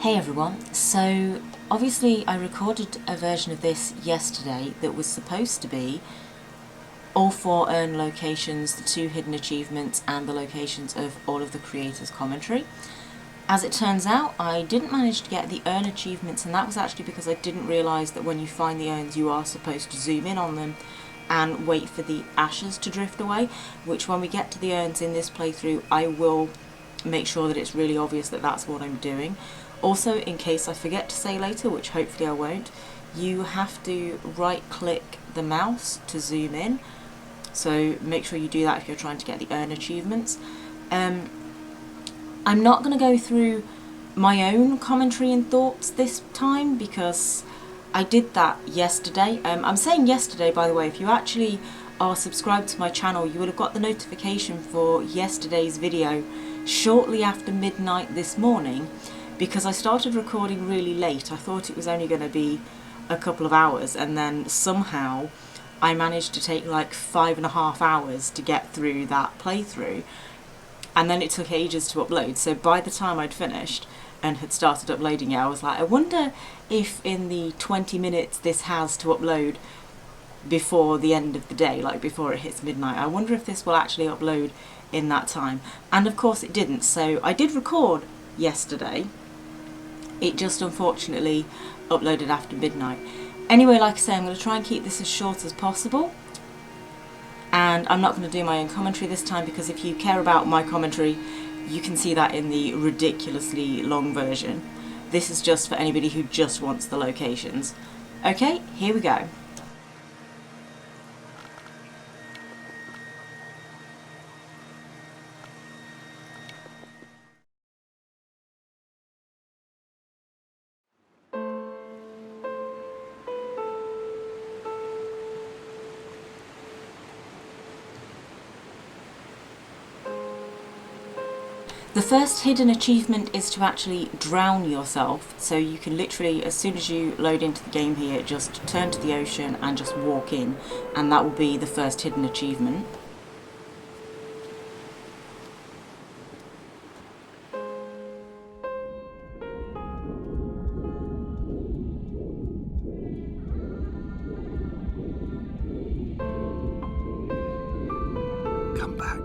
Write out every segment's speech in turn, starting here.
Hey everyone, so obviously I recorded a version of this yesterday that was supposed to be all 4 urn locations, the 2 hidden achievements and the locations of all of the creators' commentary. As it turns out, I didn't manage to get the urn achievements, and that was actually because I didn't realise that when you find the urns you are supposed to zoom in on them and wait for the ashes to drift away, which when we get to the urns in this playthrough I will make sure that it's really obvious that that's what I'm doing. Also, in case I forget to say later, which hopefully I won't, you have to right click the mouse to zoom in, so make sure you do that if you're trying to get the urn achievements. I'm not going to go through my own commentary and thoughts this time because I did that yesterday. I'm saying yesterday, by the way. If you actually are subscribed to my channel, you would have got the notification for yesterday's video shortly after midnight this morning, because I started recording really late. I thought it was only going to be a couple of hours, and then somehow I managed to take like 5.5 hours to get through that playthrough, and then it took ages to upload. So by the time I'd finished and had started uploading it, I was like, I wonder if in the 20 minutes this has to upload before the end of the day, like before it hits midnight, I wonder if this will actually upload in that time. And of course it didn't. So I did record yesterday, it just unfortunately uploaded after midnight. Anyway, like I say, I'm going to try and keep this as short as possible, and I'm not going to do my own commentary this time, because if you care about my commentary you can see that in the ridiculously long version. This is just for anybody who just wants the locations. Okay, here we go. The first hidden achievement is to actually drown yourself, so you can literally, as soon as you load into the game here, just turn to the ocean and just walk in, and that will be the first hidden achievement. Come back.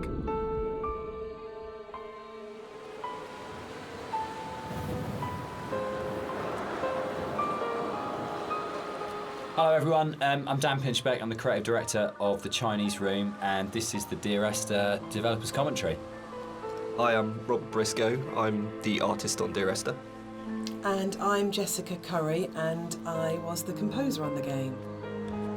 Hello everyone, I'm Dan Pinchbeck, I'm the creative director of the Chinese Room, and this is the Dear Esther developers commentary. Hi, I'm Rob Briscoe. I'm the artist on Dear Esther. And I'm Jessica Curry, and I was the composer on the game.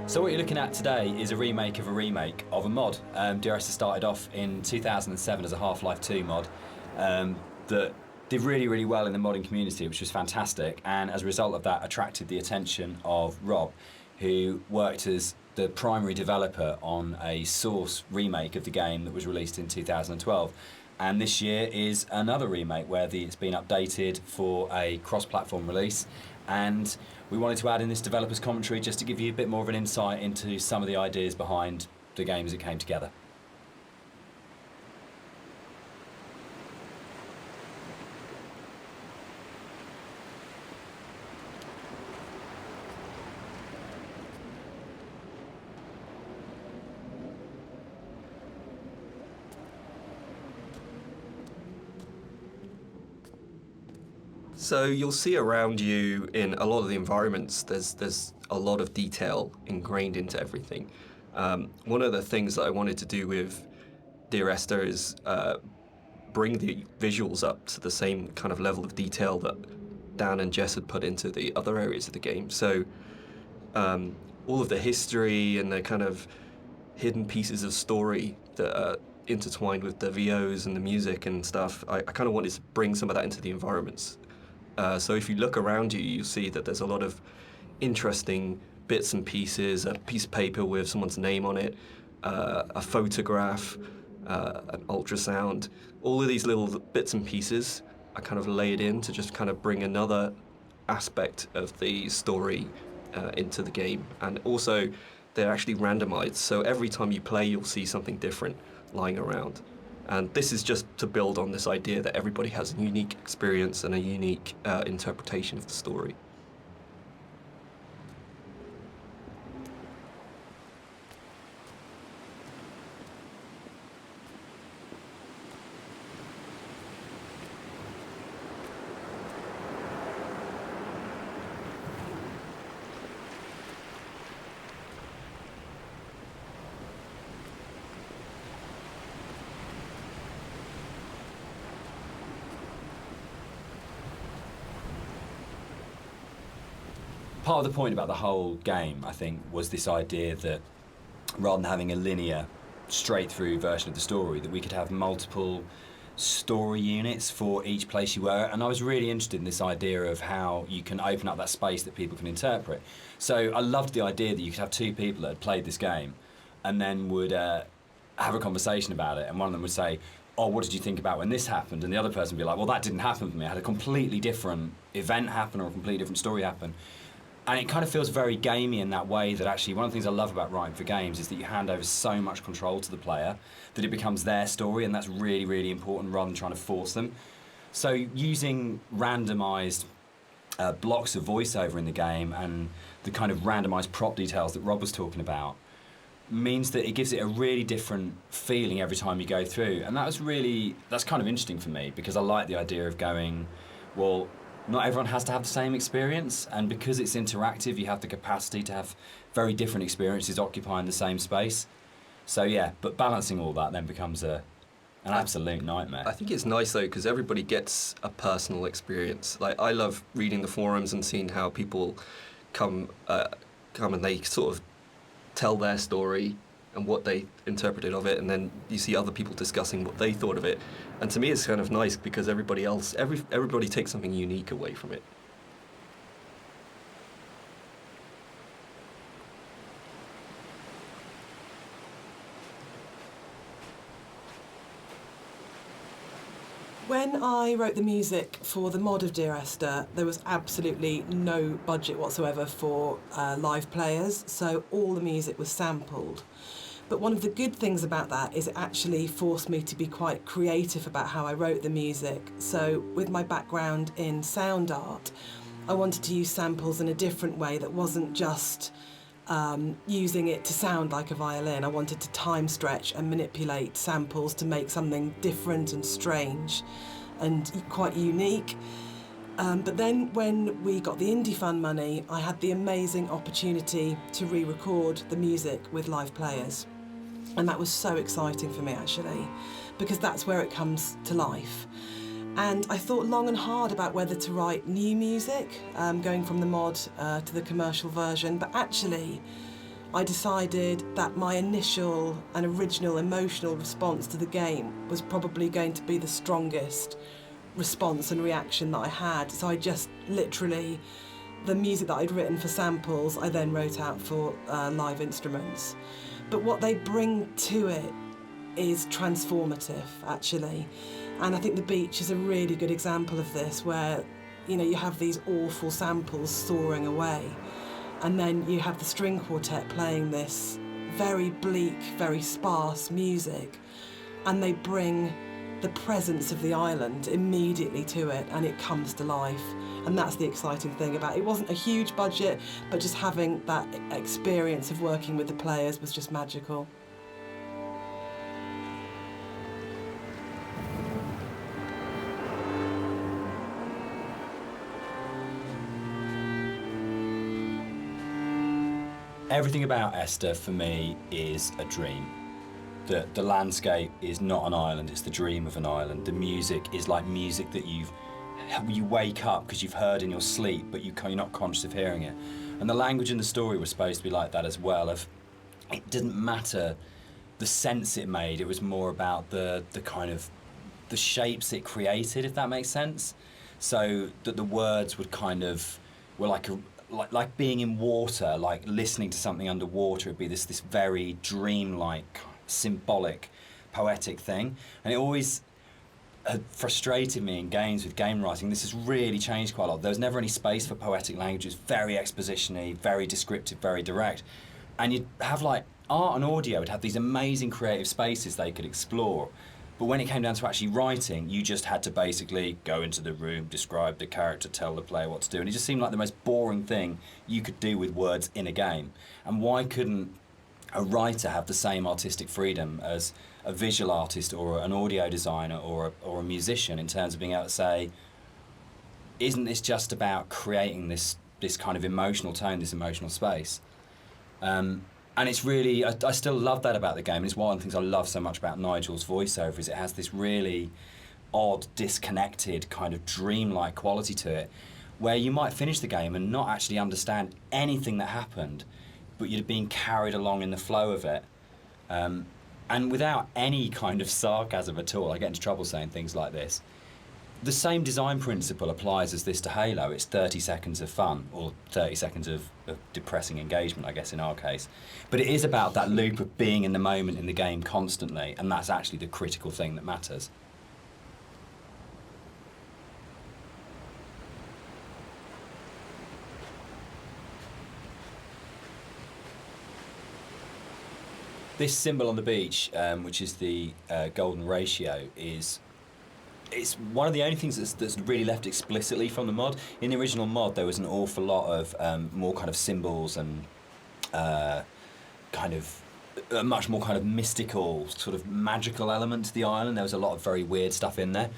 So what you're looking at today is a remake of a mod. Dear Esther started off in 2007 as a Half-Life 2 mod that did really, really well in the modding community, which was fantastic, and as a result of that attracted the attention of Rob, who worked as the primary developer on a Source remake of the game that was released in 2012. And this year is another remake where it's been updated for a cross-platform release, and we wanted to add in this developer's commentary just to give you a bit more of an insight into some of the ideas behind the game as it came together. So you'll see around you in a lot of the environments, there's a lot of detail ingrained into everything. One of the things that I wanted to do with Dear Esther is bring the visuals up to the same kind of level of detail that Dan and Jess had put into the other areas of the game. So all of the history and the kind of hidden pieces of story that are intertwined with the VOs and the music and stuff, I kind of wanted to bring some of that into the environments. So if you look around you, you'll see that there's a lot of interesting bits and pieces, a piece of paper with someone's name on it, a photograph, an ultrasound. All of these little bits and pieces are kind of laid in to just kind of bring another aspect of the story into the game. And also, they're actually randomized, so every time you play, you'll see something different lying around. And this is just to build on this idea that everybody has a unique experience and a unique interpretation of the story. Part of the point about the whole game, I think, was this idea that rather than having a linear, straight-through version of the story, that we could have multiple story units for each place you were. And I was really interested in this idea of how you can open up that space that people can interpret. So I loved the idea that you could have two people that had played this game and then would have a conversation about it, and one of them would say, oh, what did you think about when this happened? And the other person would be like, well, that didn't happen for me. I had a completely different event happen or a completely different story happen. And it kind of feels very gamey in that way, that actually one of the things I love about writing for games is that you hand over so much control to the player that it becomes their story, and that's really, really important rather than trying to force them. So using randomised blocks of voiceover in the game and the kind of randomised prop details that Rob was talking about means that it gives it a really different feeling every time you go through. And that's kind of interesting for me, because I like the idea of going, well, not everyone has to have the same experience, and because it's interactive, you have the capacity to have very different experiences occupying the same space. So yeah, but balancing all that then becomes an absolute nightmare. I think it's nice though, because everybody gets a personal experience. Like, I love reading the forums and seeing how people come and they sort of tell their story and what they interpreted of it, and then you see other people discussing what they thought of it. And to me, it's kind of nice because everybody takes something unique away from it. When I wrote the music for the mod of Dear Esther, there was absolutely no budget whatsoever for live players, so all the music was sampled. But one of the good things about that is it actually forced me to be quite creative about how I wrote the music. So with my background in sound art, I wanted to use samples in a different way that wasn't just using it to sound like a violin. I wanted to time stretch and manipulate samples to make something different and strange and quite unique. But then when we got the Indie Fund money, I had the amazing opportunity to re-record the music with live players. And that was so exciting for me, actually, because that's where it comes to life. And I thought long and hard about whether to write new music, going from the mod to the commercial version, but actually I decided that my initial and original emotional response to the game was probably going to be the strongest response and reaction that I had. So I just literally, the music that I'd written for samples, I then wrote out for live instruments. But what they bring to it is transformative, actually. And I think The Beach is a really good example of this, where, you know, you have these awful samples soaring away, and then you have the string quartet playing this very bleak, very sparse music, and they bring the presence of the island immediately to it, and it comes to life. And that's the exciting thing about it. It wasn't a huge budget, but just having that experience of working with the players was just magical. Everything about Esther for me is a dream. The landscape is not an island, it's the dream of an island. The music is like music that you wake up because you've heard in your sleep, but you're not conscious of hearing it. And the language in the story was supposed to be like that as well. It didn't matter the sense it made, it was more about the kind of the shapes it created, if that makes sense. So that the words would kind of were like being in water, like listening to something underwater. It'd be this very dreamlike, symbolic, poetic thing. And it always had frustrated me in games with game writing. This has really changed quite a lot. There was never any space for poetic language. It was very exposition-y, very descriptive, very direct. And you'd have like art and audio would have these amazing creative spaces they could explore. But when it came down to actually writing, you just had to basically go into the room, describe the character, tell the player what to do. And it just seemed like the most boring thing you could do with words in a game. And why couldn't a writer have the same artistic freedom as a visual artist or an audio designer or a musician, in terms of being able to say, isn't this just about creating this kind of emotional tone, this emotional space? And it's really, I still love that about the game, and it's one of the things I love so much about Nigel's voiceover, is it has this really odd, disconnected, kind of dreamlike quality to it, where you might finish the game and not actually understand anything that happened, but you're being carried along in the flow of it. And without any kind of sarcasm at all, I get into trouble saying things like this, the same design principle applies as this to Halo. It's 30 seconds of fun, or 30 seconds of depressing engagement, I guess, in our case. But it is about that loop of being in the moment in the game constantly, and that's actually the critical thing that matters. This symbol on the beach, which is the golden ratio, it's one of the only things that's really left explicitly from the mod. In the original mod, there was an awful lot of more kind of symbols and kind of a much more kind of mystical, sort of magical element to the island. There was a lot of very weird stuff in there.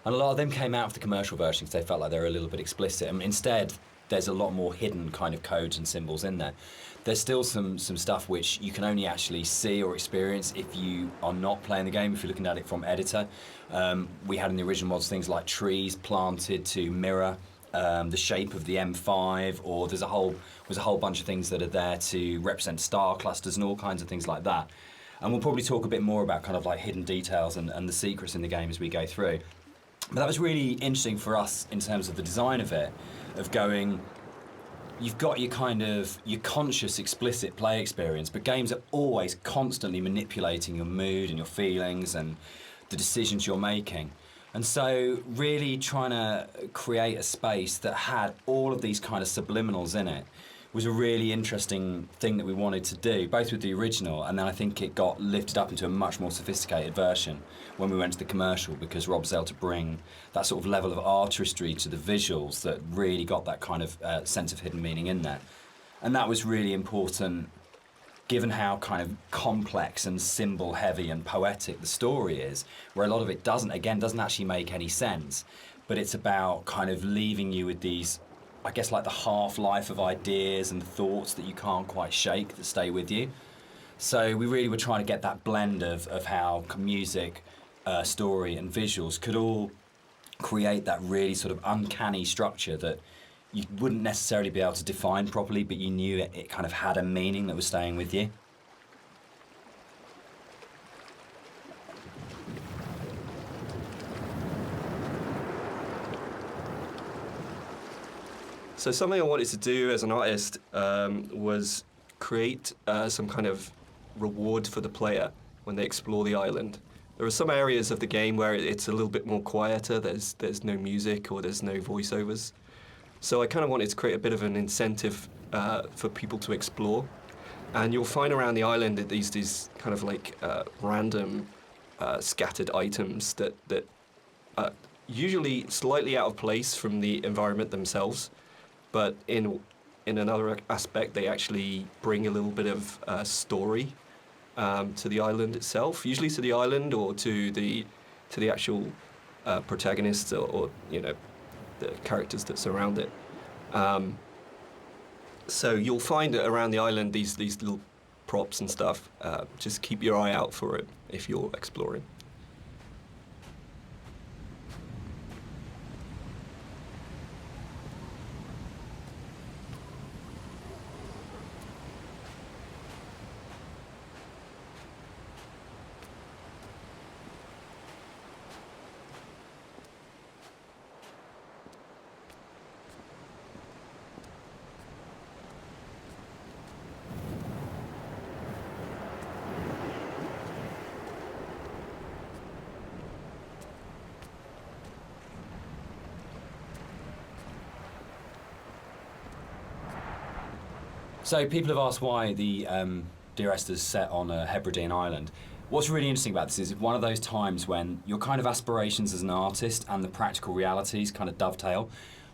And a lot of them came out of the commercial version because they felt like they were a little bit explicit. And instead, there's a lot more hidden kind of codes and symbols in there. There's still some stuff which you can only actually see or experience if you are not playing the game, if you're looking at it from editor. We had in the original mods things like trees planted to mirror the shape of the M5, or there's a whole bunch of things that are there to represent star clusters and all kinds of things like that. And we'll probably talk a bit more about kind of like hidden details and the secrets in the game as we go through. But that was really interesting for us in terms of the design of it, of going, you've got your kind of your conscious, explicit play experience, but games are always constantly manipulating your mood and your feelings and the decisions you're making. And so really trying to create a space that had all of these kind of subliminals in it was a really interesting thing that we wanted to do, both with the original, and then I think it got lifted up into a much more sophisticated version when we went to the commercial, because Rob was able to bring that sort of level of artistry to the visuals that really got that kind of sense of hidden meaning in there. And that was really important, given how kind of complex and symbol heavy and poetic the story is, where a lot of it doesn't actually make any sense, but it's about kind of leaving you with these, I guess, like the half-life of ideas and thoughts that you can't quite shake, that stay with you. So we really were trying to get that blend of how music, story and visuals could all create that really sort of uncanny structure that you wouldn't necessarily be able to define properly, but you knew it kind of had a meaning that was staying with you. So something I wanted to do as an artist was create some kind of reward for the player when they explore the island. There are some areas of the game where it's a little bit more quieter, there's no music or there's no voiceovers. So I kind of wanted to create a bit of an incentive for people to explore. And you'll find around the island that these kind of like random scattered items that are usually slightly out of place from the environment themselves. But in another aspect, they actually bring a little bit of story to the island itself, usually to the island or to the actual protagonists or the characters that surround it. So you'll find that around the island these little props and stuff. Just keep your eye out for it if you're exploring. So people have asked why the Dear Esther's set on a Hebridean island. What's really interesting about this is one of those times when your kind of aspirations as an artist and the practical realities kind of dovetail.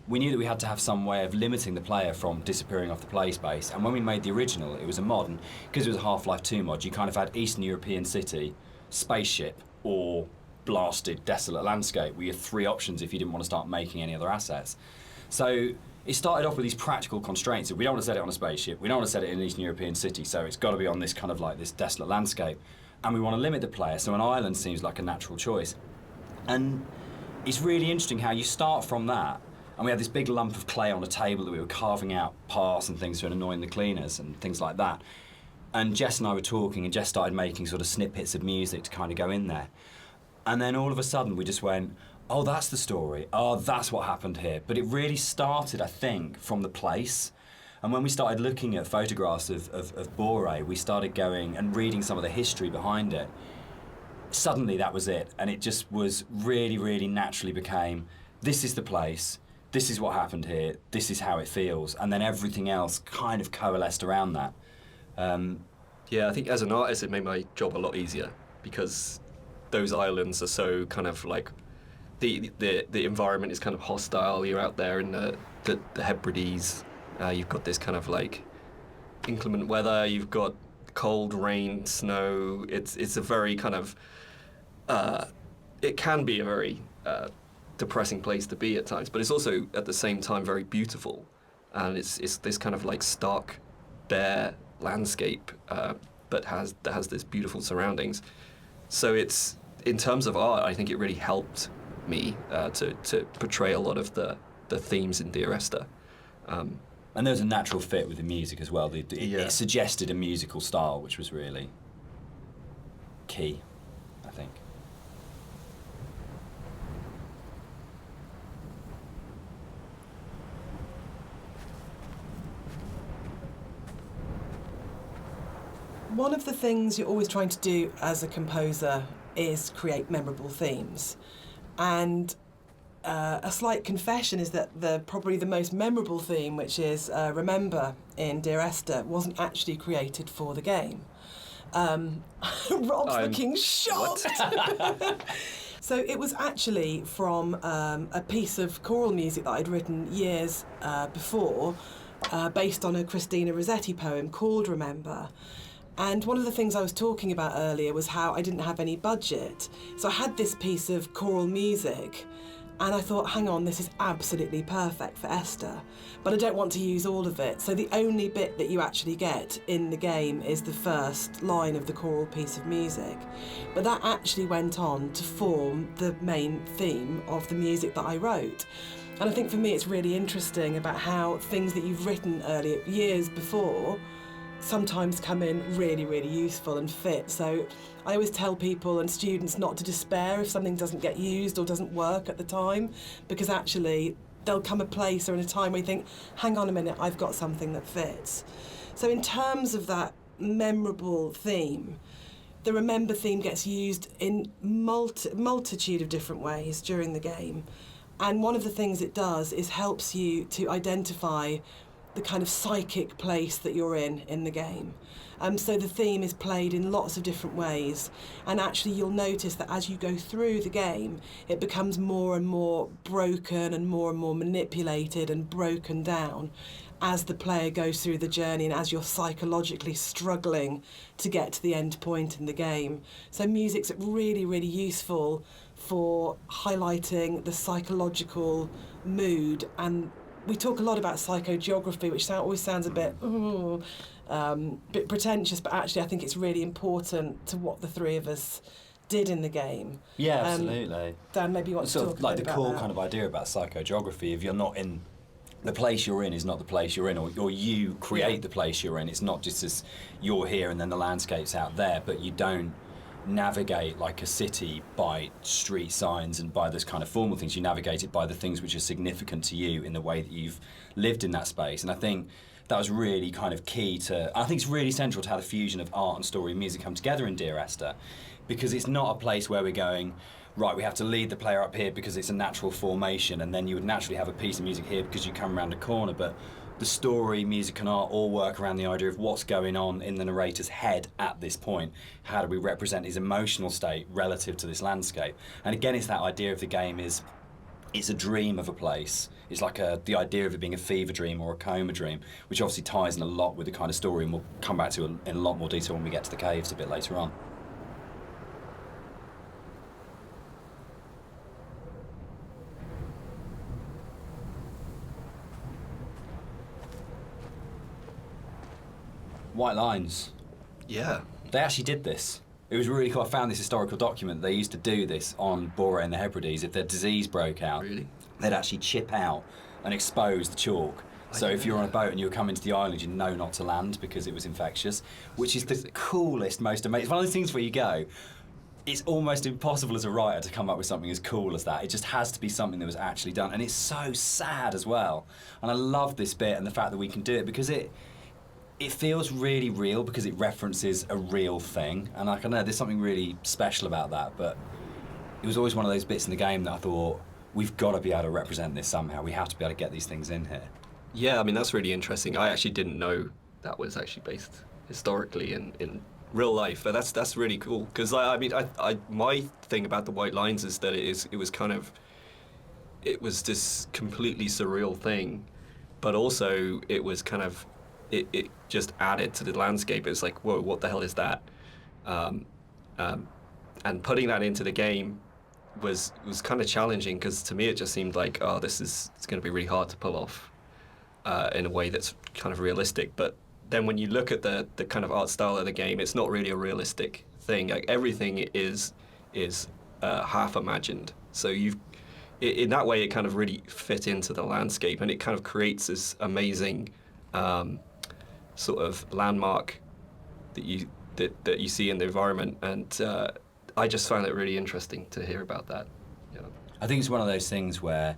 We knew that we had to have some way of limiting the player from disappearing off the play space, and when we made the original, it was a mod, and because it was a Half-Life 2 mod, you kind of had Eastern European city, spaceship, or blasted, desolate landscape were your three options if you didn't want to start making any other assets. So it started off with these practical constraints. We don't want to set it on a spaceship, we don't want to set it in an Eastern European city, so it's got to be on this kind of like this desolate landscape. And we want to limit the player, so an island seems like a natural choice. And it's really interesting how you start from that, and we had this big lump of clay on a table that we were carving out paths and things to annoying the cleaners and things like that. And Jess and I were talking, and Jess started making sort of snippets of music to kind of go in there. And then all of a sudden we just went, oh, that's the story. Oh, that's what happened here. But it really started, I think, from the place. And when we started looking at photographs of Bore, we started going and reading some of the history behind it. Suddenly that was it. And it just was really, really naturally became, this is the place, this is what happened here, this is how it feels. And then everything else kind of coalesced around that. Yeah, I think as an artist it made my job a lot easier because those islands are so kind of like, the environment is kind of hostile. You're out there in the Hebrides. You've got this kind of like inclement weather. You've got cold, rain, snow. It's a very kind of it can be a very depressing place to be at times, but it's also at the same time very beautiful, and it's this kind of like stark, bare landscape, but has this beautiful surroundings. So it's, in terms of art, I think it really helped me to portray a lot of the themes in Dear Esther. And there was a natural fit with the music as well. It suggested a musical style, which was really key, I think. One of the things you're always trying to do as a composer is create memorable themes. And a slight confession is that probably the most memorable theme, which is Remember in Dear Esther, wasn't actually created for the game. Rob's looking shocked. So it was actually from a piece of choral music that I'd written years before, based on a Christina Rossetti poem called Remember. And one of the things I was talking about earlier was how I didn't have any budget. So I had this piece of choral music, and I thought, hang on, this is absolutely perfect for Esther, but I don't want to use all of it. So the only bit that you actually get in the game is the first line of the choral piece of music. But that actually went on to form the main theme of the music that I wrote. And I think for me it's really interesting about how things that you've written earlier, years before, sometimes come in really, really useful and fit. So I always tell people and students not to despair if something doesn't get used or doesn't work at the time, because actually there'll come a place or in a time where you think, hang on a minute, I've got something that fits. So in terms of that memorable theme, the Remember theme gets used in multitude of different ways during the game. And one of the things it does is helps you to identify the kind of psychic place that you're in the game. So the theme is played in lots of different ways, and actually you'll notice that as you go through the game it becomes more and more broken and more manipulated and broken down as the player goes through the journey and as you're psychologically struggling to get to the end point in the game. So music's really, really useful for highlighting the psychological mood. And we talk a lot about psychogeography, which always sounds a bit pretentious, but actually I think it's really important to what the three of us did in the game. Yeah, absolutely. Dan, maybe you want to talk a bit about that. Like the core kind of idea about psychogeography, if you're not in, the place you're in is not the place you're in, or you create the place you're in. It's not just as you're here and then the landscape's out there, but you don't navigate like a city by street signs and by those kind of formal things. You navigate it by the things which are significant to you in the way that you've lived in that space. And I think that was really kind of key to, I think it's really central to how the fusion of art and story and music come together in Dear Esther, because it's not a place where we're going, right, we have to lead the player up here because it's a natural formation, and then you would naturally have a piece of music here because you come around a corner. But the story, music and art all work around the idea of what's going on in the narrator's head at this point. How do we represent his emotional state relative to this landscape? And again, it's that idea of the game is, it's a dream of a place. It's like the idea of it being a fever dream or a coma dream, which obviously ties in a lot with the kind of story, and we'll come back to in a lot more detail when we get to the caves a bit later on. White lines. Yeah. They actually did this. It was really cool. I found this historical document. They used to do this on Bora and the Hebrides. If their disease broke out, Really? they'd actually chip out and expose the chalk. So if you're on a boat and you were coming to the island, you know not to land because it was infectious, which is the coolest, most amazing. It's one of those things where you go, it's almost impossible as a writer to come up with something as cool as that. It just has to be something that was actually done. And it's so sad as well. And I love this bit and the fact that we can do it because it feels really real because it references a real thing. And I don't know, there's something really special about that. But it was always one of those bits in the game that I thought, we've got to be able to represent this somehow. We have to be able to get these things in here. Yeah, I mean, that's really interesting. I actually didn't know that was actually based historically in real life, but that's really cool. Because I my thing about the White Lines is that it was this completely surreal thing, but also it was kind of, it just added to the landscape. It's like, whoa, what the hell is that? And putting that into the game was kind of challenging because to me it just seemed like, oh, it's going to be really hard to pull off in a way that's kind of realistic. But then when you look at the kind of art style of the game, it's not really a realistic thing. Like everything is half imagined. So in that way it kind of really fit into the landscape, and it kind of creates this amazing sort of landmark that you see in the environment, and I just found it really interesting to hear about that. Yeah. I think it's one of those things where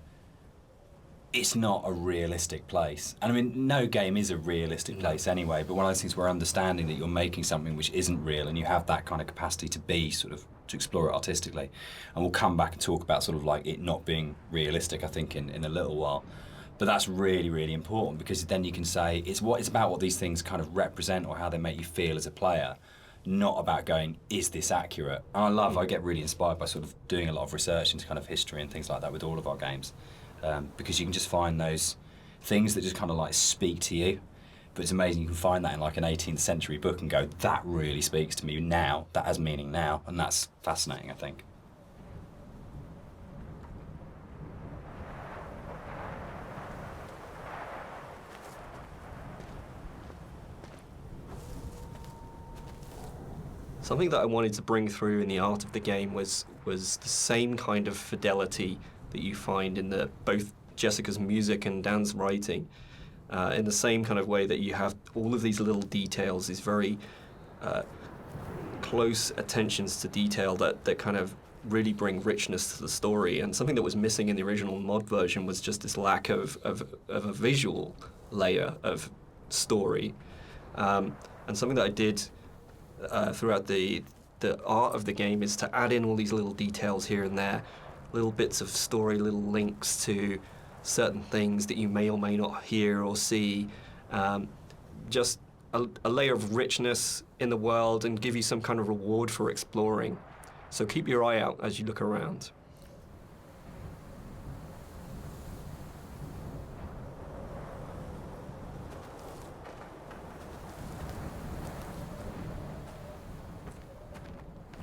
it's not a realistic place. And I mean, no game is a realistic place anyway, but one of those things where understanding that you're making something which isn't real and you have that kind of capacity to be to explore it artistically. And we'll come back and talk about sort of like it not being realistic, I think, in a little while. But that's really, really important because then you can say it's about what these things kind of represent or how they make you feel as a player, not about going, is this accurate? And I get really inspired by sort of doing a lot of research into kind of history and things like that with all of our games. Because you can just find those things that just kind of like speak to you. But it's amazing you can find that in like an 18th century book and go, that really speaks to me now, that has meaning now, and that's fascinating, I think. Something that I wanted to bring through in the art of the game was the same kind of fidelity that you find in both Jessica's music and Dan's writing, in the same kind of way that you have all of these little details, these very close attentions to detail that kind of really bring richness to the story. And something that was missing in the original mod version was just this lack of a visual layer of story. And something that I did throughout the art of the game is to add in all these little details here and there, little bits of story, little links to certain things that you may or may not hear or see, just a layer of richness in the world and give you some kind of reward for exploring. So keep your eye out as you look around.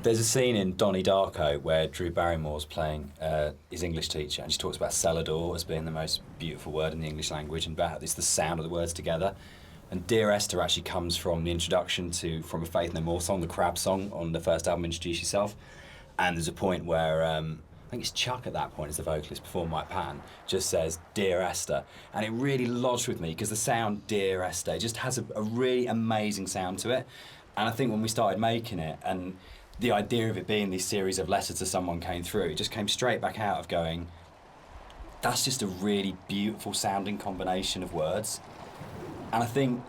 There's a scene in Donnie Darko where Drew Barrymore's playing his English teacher, and she talks about Celador as being the most beautiful word in the English language, and about it's the sound of the words together. And Dear Esther actually comes from the introduction to From a Faith No More song, the Crab song on the first album, Introduce Yourself. And there's a point where, I think it's Chuck at that point as the vocalist before Mike Patton, just says, Dear Esther. And it really lodged with me because the sound Dear Esther, it just has a really amazing sound to it. And I think when we started making it, and the idea of it being these series of letters to someone came through, it just came straight back out of going, that's just a really beautiful sounding combination of words. And I think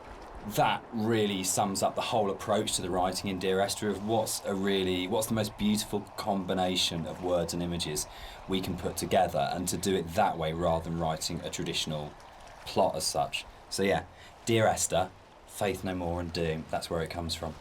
that really sums up the whole approach to the writing in Dear Esther of what's the most beautiful combination of words and images we can put together, and to do it that way rather than writing a traditional plot as such. So yeah, Dear Esther, Faith No More and Doom, that's where it comes from.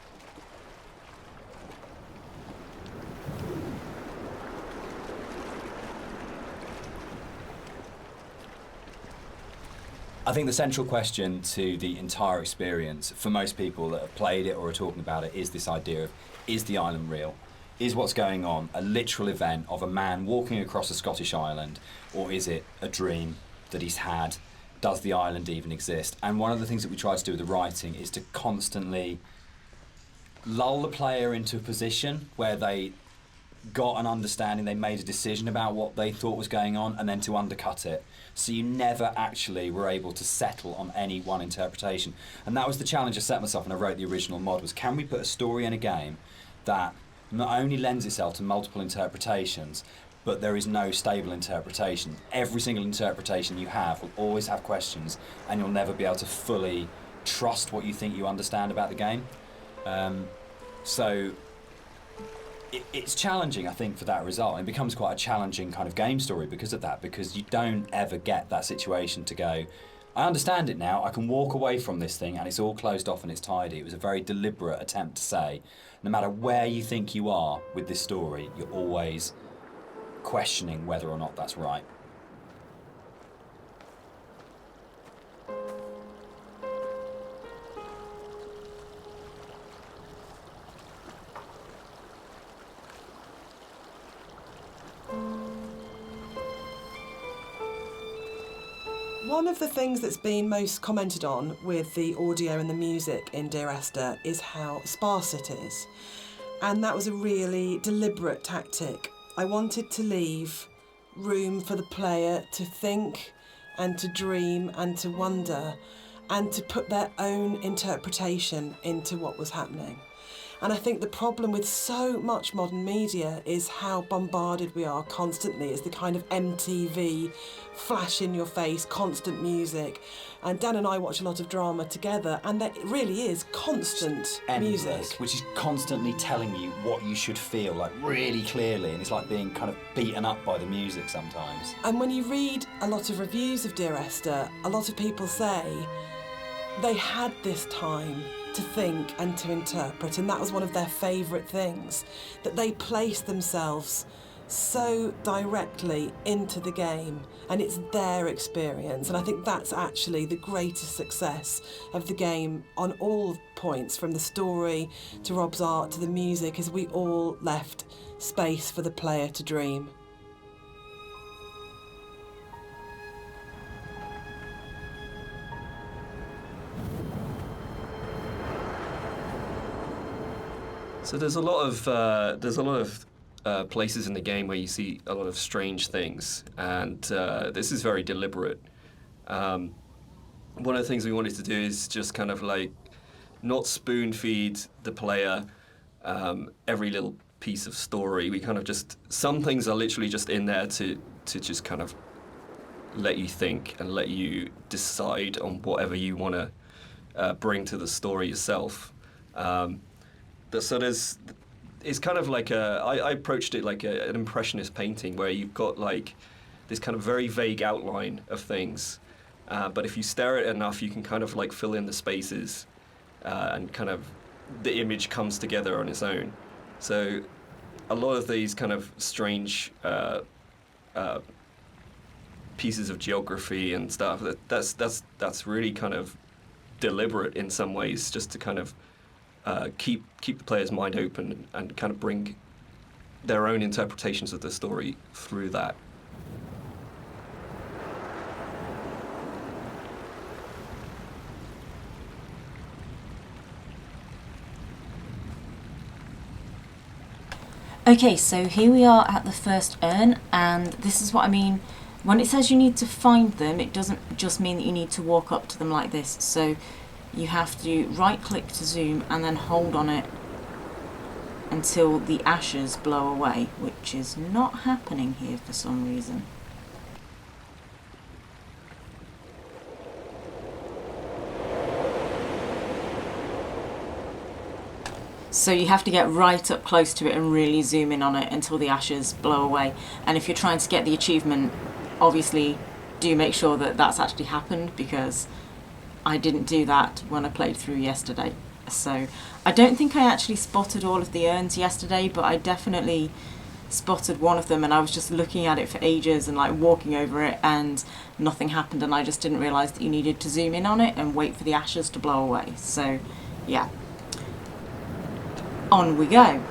I think the central question to the entire experience, for most people that have played it or are talking about it, is this idea of, is the island real? Is what's going on a literal event of a man walking across a Scottish island, or is it a dream that he's had? Does the island even exist? And one of the things that we try to do with the writing is to constantly lull the player into a position where they got an understanding, they made a decision about what they thought was going on, and then to undercut it. So you never actually were able to settle on any one interpretation. And that was the challenge I set myself when I wrote the original mod, was can we put a story in a game that not only lends itself to multiple interpretations, but there is no stable interpretation. Every single interpretation you have will always have questions, and you'll never be able to fully trust what you think you understand about the game. So it's challenging, I think, for that result. It becomes quite a challenging kind of game story because of that, because you don't ever get that situation to go, I understand it now, I can walk away from this thing and it's all closed off and it's tidy. It was a very deliberate attempt to say, no matter where you think you are with this story, you're always questioning whether or not that's right. One of the things that's been most commented on with the audio and the music in Dear Esther is how sparse it is. And that was a really deliberate tactic. I wanted to leave room for the player to think and to dream and to wonder and to put their own interpretation into what was happening. And I think the problem with so much modern media is how bombarded we are constantly. It's the kind of MTV, flash in your face, constant music. And Dan and I watch a lot of drama together, and there really is constant Endless, music. which is constantly telling you what you should feel, like really clearly, and it's like being kind of beaten up by the music sometimes. And when you read a lot of reviews of Dear Esther, a lot of people say they had this time to think and to interpret, and that was one of their favourite things, that they placed themselves so directly into the game and it's their experience. And I think that's actually the greatest success of the game on all points, from the story to Rob's art to the music, is we all left space for the player to dream. So there's a lot of places in the game where you see a lot of strange things, and this is very deliberate. One of the things we wanted to do is just kind of like not spoon feed the player every little piece of story. We kind of just, some things are literally just in there to just kind of let you think and let you decide on whatever you want to bring to the story yourself. So it's kind of like I approached it like an impressionist painting, where you've got like this kind of very vague outline of things, but if you stare at it enough, you can kind of like fill in the spaces, and kind of the image comes together on its own. So a lot of these kind of strange pieces of geography and stuff, that's really kind of deliberate in some ways, just to kind of keep the player's mind open and kind of bring their own interpretations of the story through that. Okay, so here we are at the first urn, and this is what I mean. When it says you need to find them, it doesn't just mean that you need to walk up to them like this. So you have to right click to zoom and then hold on it until the ashes blow away, which is not happening here for some reason. So you have to get right up close to it and really zoom in on it until the ashes blow away. And if you're trying to get the achievement, obviously do make sure that that's actually happened, because I didn't do that when I played through yesterday. So I don't think I actually spotted all of the urns yesterday, but I definitely spotted one of them, and I was just looking at it for ages and like walking over it, and nothing happened, and I just didn't realise that you needed to zoom in on it and wait for the ashes to blow away. So yeah, on we go.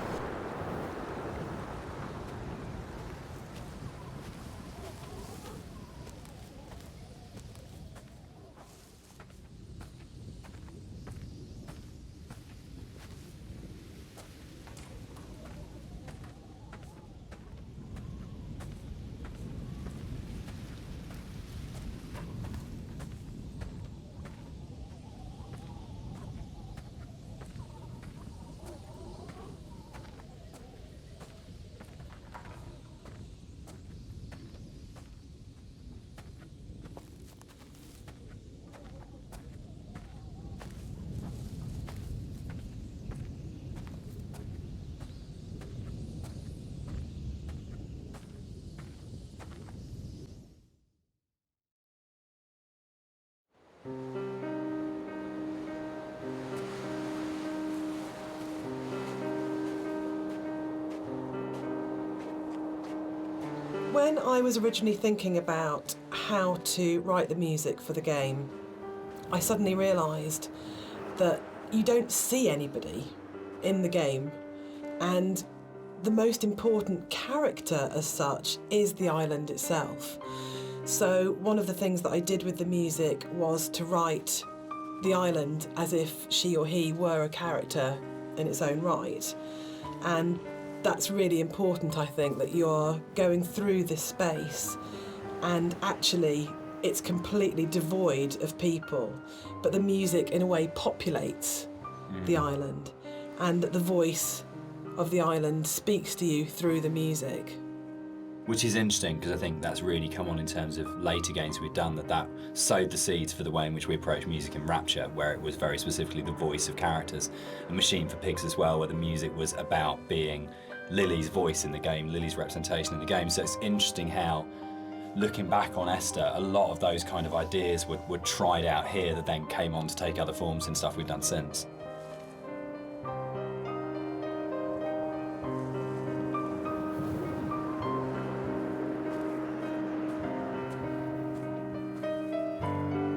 When I was originally thinking about how to write the music for the game, I suddenly realised that you don't see anybody in the game, and the most important character as such is the island itself. So one of the things that I did with the music was to write the island as if she or he were a character in its own right. And that's really important, I think, that you're going through this space and actually it's completely devoid of people, but the music in a way populates the island, and that the voice of the island speaks to you through the music. Which is interesting, because I think that's really come on in terms of later games we've done, that sowed the seeds for the way in which we approach music in Rapture, where it was very specifically the voice of characters. And Machine for Pigs as well, where the music was about being Lily's voice in the game, Lily's representation in the game. So it's interesting how, looking back on Esther, a lot of those kind of ideas were tried out here that then came on to take other forms in stuff we've done since.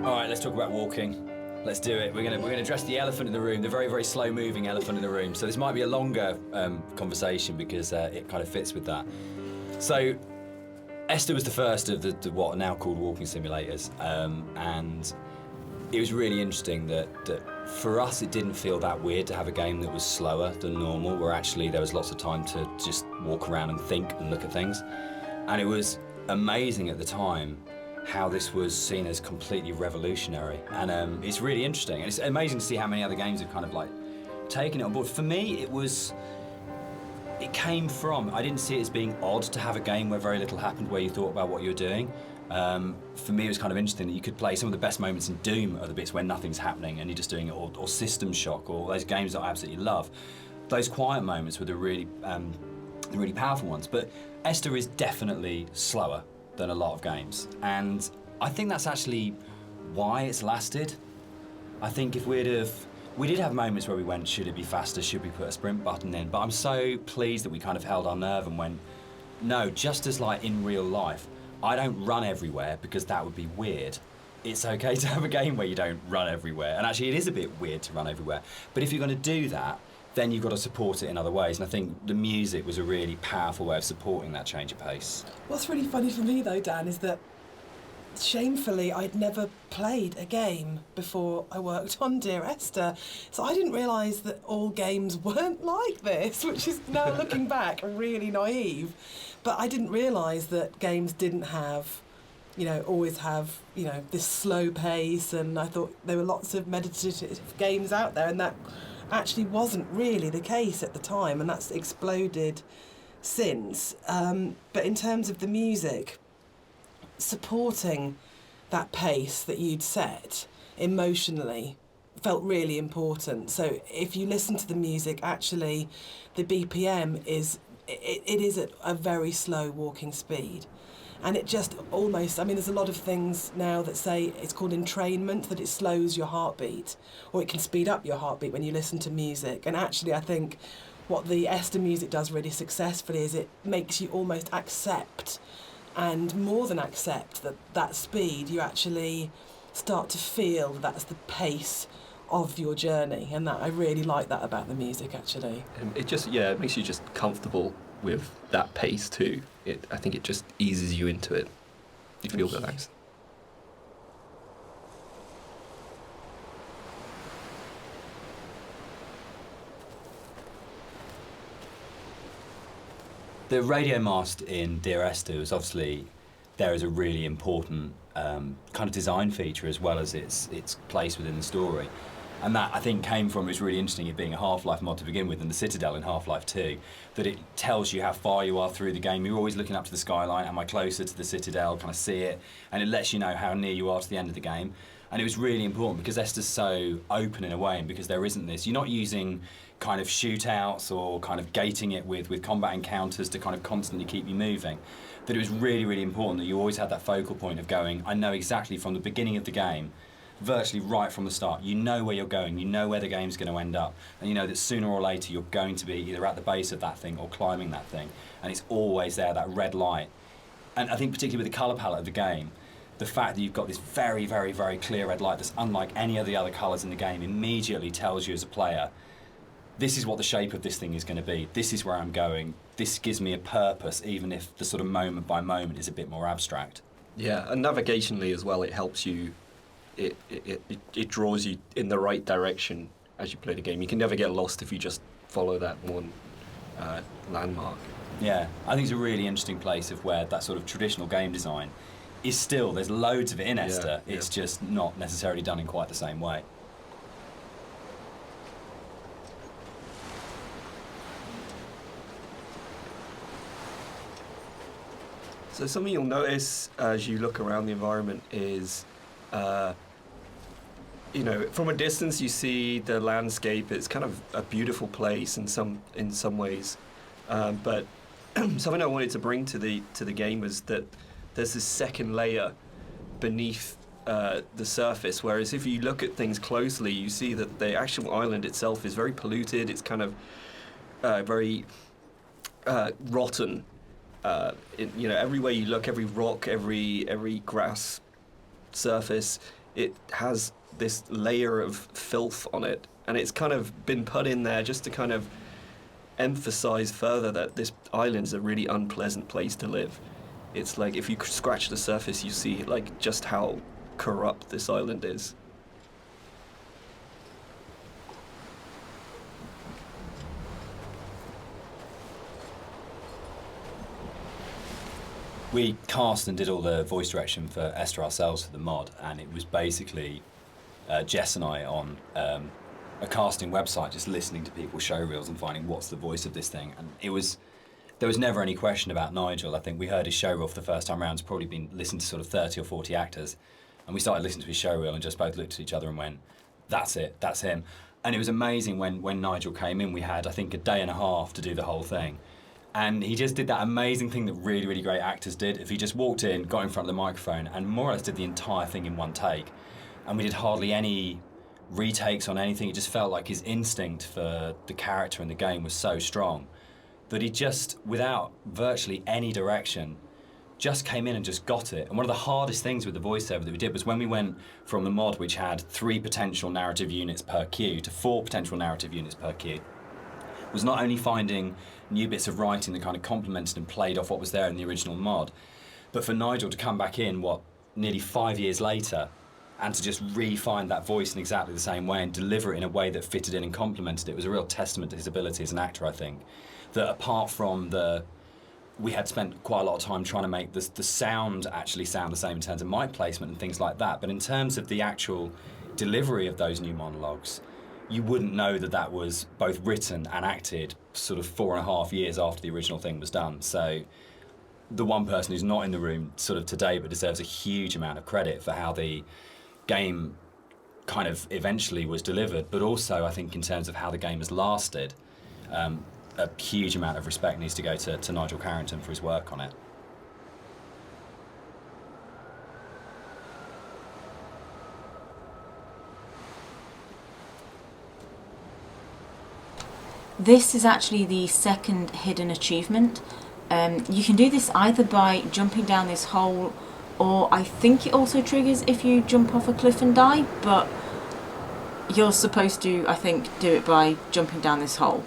All right, let's talk about walking. Let's do it. We're gonna address the elephant in the room, the very, very slow-moving elephant in the room. So this might be a longer conversation because it kind of fits with that. So Esther was the first of the what are now called walking simulators, and it was really interesting that for us it didn't feel that weird to have a game that was slower than normal, where actually there was lots of time to just walk around and think and look at things. And it was amazing at the time how this was seen as completely revolutionary, and it's really interesting, and it's amazing to see how many other games have kind of like taken it on board. For me, it came from, I didn't see it as being odd to have a game where very little happened, where you thought about what you were doing. For me, it was kind of interesting that you could play some of the best moments in Doom are the bits where nothing's happening and you're just doing it, or System Shock, or those games that I absolutely love. Those quiet moments were the really powerful ones. But Esther is definitely slower than a lot of games, and I think that's actually why it's lasted. I think if we did have moments where we went, should it be faster, should we put a sprint button in, but I'm so pleased that we kind of held our nerve and went, no, just as like in real life, I don't run everywhere because that would be weird. It's okay to have a game where you don't run everywhere, and actually it is a bit weird to run everywhere, but if you're going to do that, then you've got to support it in other ways, and I think the music was a really powerful way of supporting that change of pace. What's really funny for me though, Dan, is that shamefully I'd never played a game before I worked on Dear Esther, so I didn't realise that all games weren't like this, which is now looking back really naive. But I didn't realise that games didn't have, always have, this slow pace, and I thought there were lots of meditative games out there, and that actually wasn't really the case at the time, and that's exploded since. But in terms of the music, supporting that pace that you'd set emotionally felt really important. So if you listen to the music, actually the BPM is at a very slow walking speed, And it just almost, I mean, there's a lot of things now that say it's called entrainment, that it slows your heartbeat, or it can speed up your heartbeat when you listen to music. And actually, I think what the Esther music does really successfully is it makes you almost accept, and more than accept, that speed. You actually start to feel that's the pace of your journey, and that I really like that about the music, actually. And it makes you just comfortable with that pace too. I think it just eases you into it. You feel relaxed. The radio mast in Dear Esther was obviously there as a really important kind of design feature, as well as its place within the story. And that, I think, came from, it's really interesting, it being a Half-Life mod to begin with, and the Citadel in Half-Life 2, that it tells you how far you are through the game. You're always looking up to the skyline, am I closer to the Citadel, can I see it? And it lets you know how near you are to the end of the game. And it was really important because Esther's so open in a way, and because there isn't this, you're not using kind of shootouts or kind of gating it with combat encounters to kind of constantly keep you moving. That it was really, really important that you always had that focal point of going, I know exactly from the beginning of the game, virtually right from the start, you know where you're going, you know where the game's going to end up, and you know that sooner or later you're going to be either at the base of that thing or climbing that thing, and it's always there, that red light. And I think particularly with the colour palette of the game, the fact that you've got this very, very, very clear red light that's unlike any of the other colours in the game immediately tells you as a player, this is what the shape of this thing is going to be, this is where I'm going, this gives me a purpose, even if the sort of moment by moment is a bit more abstract. Yeah, and navigationally as well, it helps you. It draws you in the right direction as you play the game. You can never get lost if you just follow that one landmark. Yeah, I think it's a really interesting place of where that sort of traditional game design is still, there's loads of it in Esther, it's just not necessarily done in quite the same way. So something you'll notice as you look around the environment is from a distance you see the landscape. It's kind of a beautiful place in some ways, but something I wanted to bring to the game was that there's this second layer beneath the surface. Whereas if you look at things closely, you see that the actual island itself is very polluted. It's kind of very rotten. Everywhere you look, every rock, every grass surface, it has this layer of filth on it, and it's kind of been put in there just to kind of emphasize further that this island's a really unpleasant place to live. It's like if you scratch the surface, you see like just how corrupt this island is. We cast and did all the voice direction for Esther ourselves for the mod, and it was basically Jess and I on a casting website just listening to people's show reels and finding what's the voice of this thing. And there was never any question about Nigel. I think we heard his show reel for the first time around. It's probably been listened to sort of 30 or 40 actors. And we started listening to his show reel and just both looked at each other and went, that's it, that's him. And it was amazing when Nigel came in. We had, I think, a day and a half to do the whole thing. And he just did that amazing thing that really, really great actors did. If he just walked in, got in front of the microphone, and more or less did the entire thing in one take. And we did hardly any retakes on anything. It just felt like his instinct for the character in the game was so strong that he just, without virtually any direction, just came in and just got it. And one of the hardest things with the voiceover that we did was when we went from the mod, which had 3 potential narrative units per queue, to 4 potential narrative units per queue, was not only finding new bits of writing that kind of complemented and played off what was there in the original mod, but for Nigel to come back in, nearly 5 years later, and to just re-find that voice in exactly the same way and deliver it in a way that fitted in and complemented it was a real testament to his ability as an actor, I think. That apart from we had spent quite a lot of time trying to make the sound actually sound the same in terms of mic placement and things like that, but in terms of the actual delivery of those new monologues, you wouldn't know that was both written and acted sort of 4.5 years after the original thing was done. So the one person who's not in the room sort of today but deserves a huge amount of credit for how the game kind of eventually was delivered, but also I think in terms of how the game has lasted, a huge amount of respect needs to go to Nigel Carrington for his work on it. This is actually the second hidden achievement. You can do this either by jumping down this hole, or I think it also triggers if you jump off a cliff and die, but you're supposed to, I think, do it by jumping down this hole.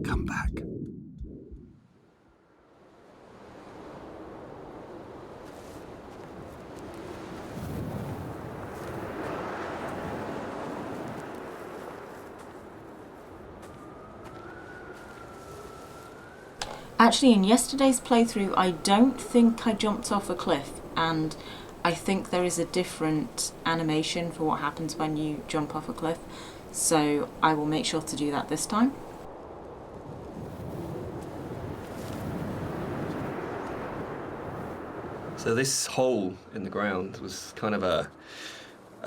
Come back. Actually, in yesterday's playthrough, I don't think I jumped off a cliff, and I think there is a different animation for what happens when you jump off a cliff, so I will make sure to do that this time. So this hole in the ground was kind of a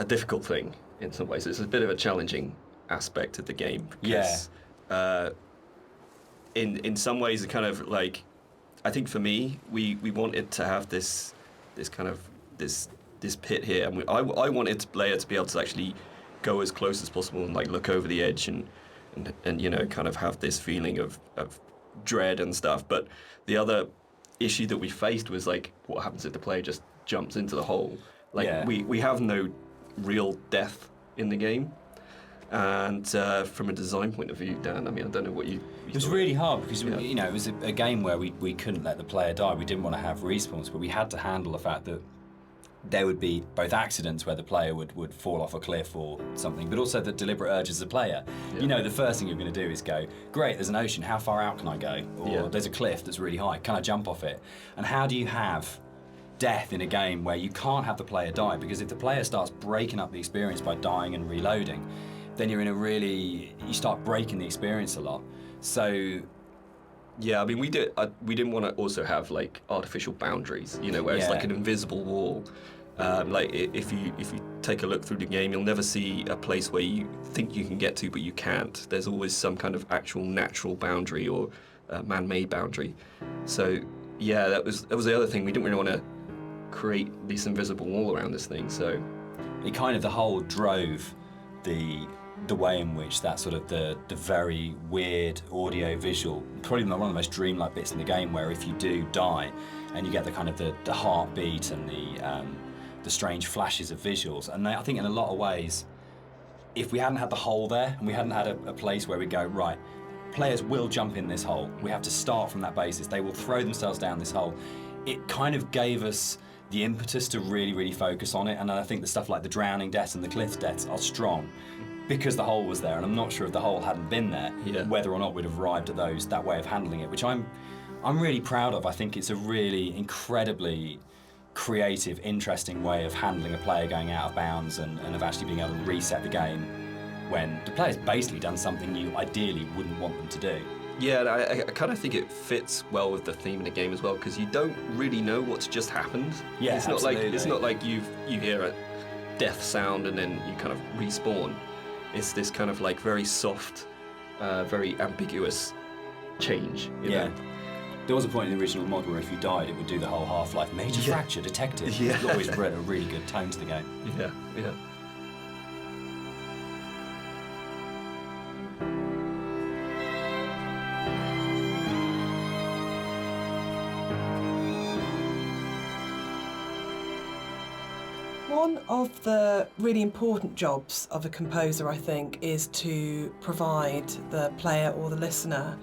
difficult thing in some ways. It's a bit of a challenging aspect of the game. Because, in some ways, it kind of like, I think for me, we wanted to have this pit here, and I wanted the player to be able to actually go as close as possible and like look over the edge and you know, kind of have this feeling of dread and stuff. But the other issue that we faced was like, what happens if the player just jumps into the hole? Like we have no real death in the game. And from a design point of view, Dan, I mean, I don't know what you It was really hard because you know, it was a game where we couldn't let the player die. We didn't want to have respawns, but we had to handle the fact that there would be both accidents where the player would fall off a cliff or something, but also the deliberate urge as a player. You know, the first thing you're going to do is go, great, there's an ocean, how far out can I go? Or there's a cliff that's really high, can I jump off it? And how do you have death in a game where you can't have the player die? Because if the player starts breaking up the experience by dying and reloading, then you're in you start breaking the experience a lot. So yeah, I mean, we didn't want to also have like artificial boundaries, you know, where it's like an invisible wall. Like if you take a look through the game, you'll never see a place where you think you can get to, but you can't. There's always some kind of actual natural boundary or man-made boundary. So yeah, that was the other thing. We didn't really want to create this invisible wall around this thing. So it kind of, the whole drove the way in which that sort of the very weird audio visual, probably one of the most dreamlike bits in the game, where if you do die and you get the kind of the heartbeat and the strange flashes of visuals. And I think in a lot of ways, if we hadn't had the hole there and we hadn't had a place where we go, right, players will jump in this hole, we have to start from that basis, they will throw themselves down this hole, it kind of gave us the impetus to really, really focus on it. And I think the stuff like the drowning deaths and the cliff deaths are strong because the hole was there, and I'm not sure if the hole hadn't been there, whether or not we'd have arrived at that way of handling it, which I'm really proud of. I think it's a really incredibly creative, interesting way of handling a player going out of bounds and of actually being able to reset the game when the player's basically done something you ideally wouldn't want them to do. yeah, and I kind of think it fits well with the theme of the game as well, because you don't really know what's just happened. Yeah, it's not like you hear a death sound and then you kind of respawn. It's this kind of like very soft, very ambiguous change. You know? There was a point in the original mod where if you died, it would do the whole Half-Life major fracture detected. Yeah. It always brought a really good tone to the game. Yeah, yeah. One of the really important jobs of a composer, I think, is to provide the player or the listener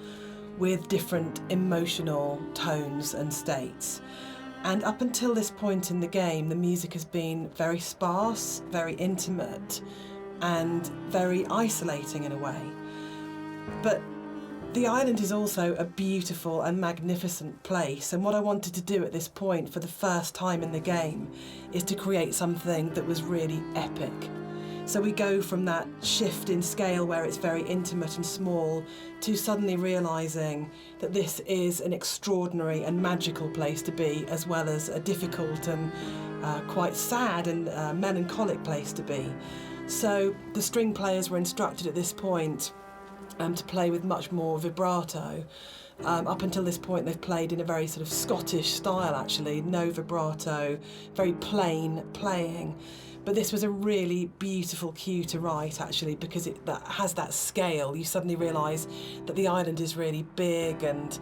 with different emotional tones and states. And up until this point in the game, the music has been very sparse, very intimate, and very isolating in a way. But the island is also a beautiful and magnificent place, and what I wanted to do at this point for the first time in the game is to create something that was really epic. So we go from that shift in scale where it's very intimate and small to suddenly realising that this is an extraordinary and magical place to be, as well as a difficult and quite sad and melancholic place to be. So the string players were instructed at this point to play with much more vibrato, Up until this point, they've played in a very sort of Scottish style, actually, no vibrato, very plain playing. But this was a really beautiful cue to write, actually, because that has that scale. You suddenly realise that the island is really big, and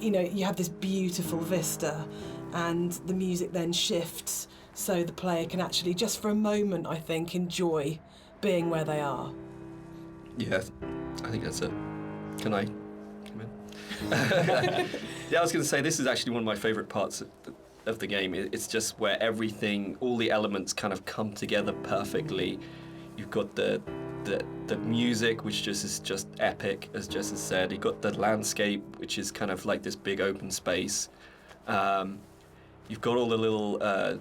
you have this beautiful vista, and the music then shifts so the player can actually, just for a moment, I think, enjoy being where they are. Yeah, I think that's it. Can I come in? Yeah, I was going to say, this is actually one of my favourite parts of the game. It's just where everything, all the elements kind of come together perfectly. You've got the music, which just is just epic, as Jess has said. You've got the landscape, which is kind of like this big open space. You've got all the little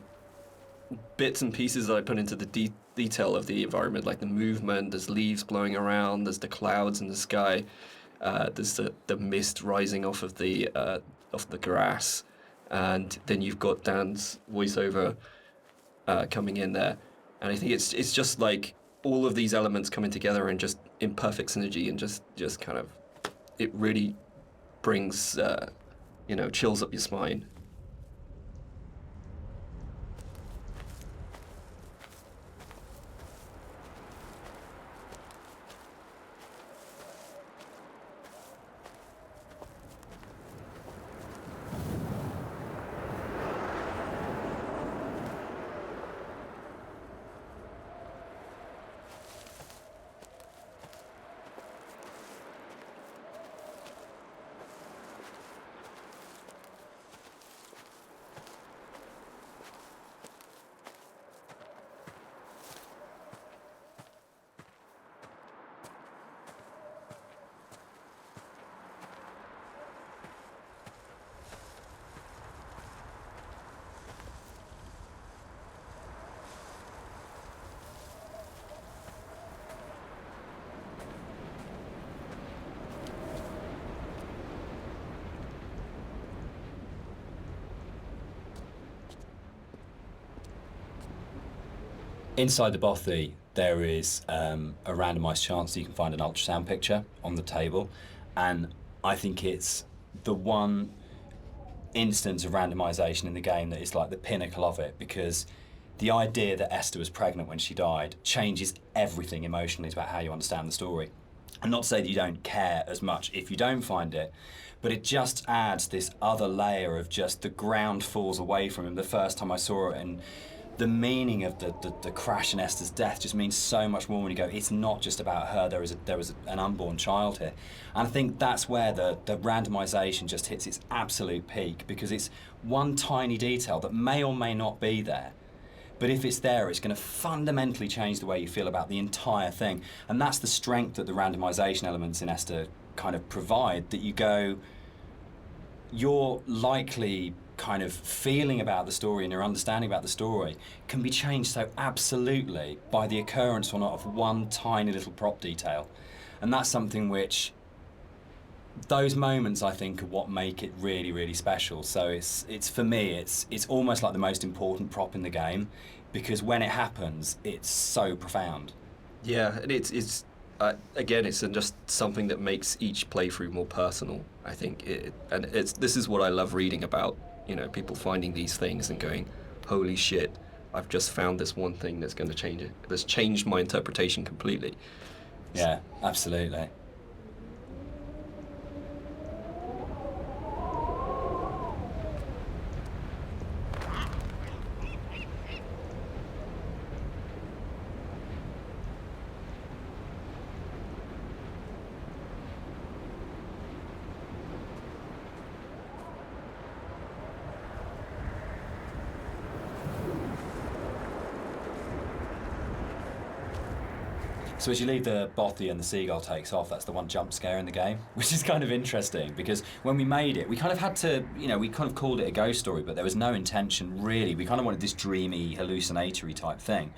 bits and pieces that I put into the detail of the environment, like the movement. There's leaves blowing around. There's the clouds in the sky. There's the mist rising off of the grass, and then you've got Dan's voiceover coming in there, and I think it's just like all of these elements coming together and just in perfect synergy, and just kind of, it really brings chills up your spine. Inside the bothy, there is a randomised chance that you can find an ultrasound picture on the table, and I think it's the one instance of randomisation in the game that is like the pinnacle of it, because the idea that Esther was pregnant when she died changes everything emotionally about how you understand the story. And not to say that you don't care as much if you don't find it, but it just adds this other layer of just the ground falls away from him the first time I saw it, and the meaning of the crash and Esther's death just means so much more when you go, it's not just about her, there was an unborn child here. And I think that's where the randomisation just hits its absolute peak, because it's one tiny detail that may or may not be there, but if it's there, it's going to fundamentally change the way you feel about the entire thing. And that's the strength that the randomisation elements in Esther kind of provide, that you go, you're likely kind of feeling about the story and your understanding about the story can be changed so absolutely by the occurrence or not of one tiny little prop detail. And that's something which, those moments I think are what make it really, really special. So it's for me, it's almost like the most important prop in the game, because when it happens, it's so profound. Yeah, and it's again, it's just something that makes each playthrough more personal, I think. This is what I love reading about, people finding these things and going, holy shit, I've just found this one thing that's going to change it. That's changed my interpretation completely. Yeah, absolutely. So as you leave the bothy and the seagull takes off, that's the one jump scare in the game, which is kind of interesting, because when we made it, we kind of had to, we kind of called it a ghost story, but there was no intention really. We kind of wanted this dreamy, hallucinatory type thing.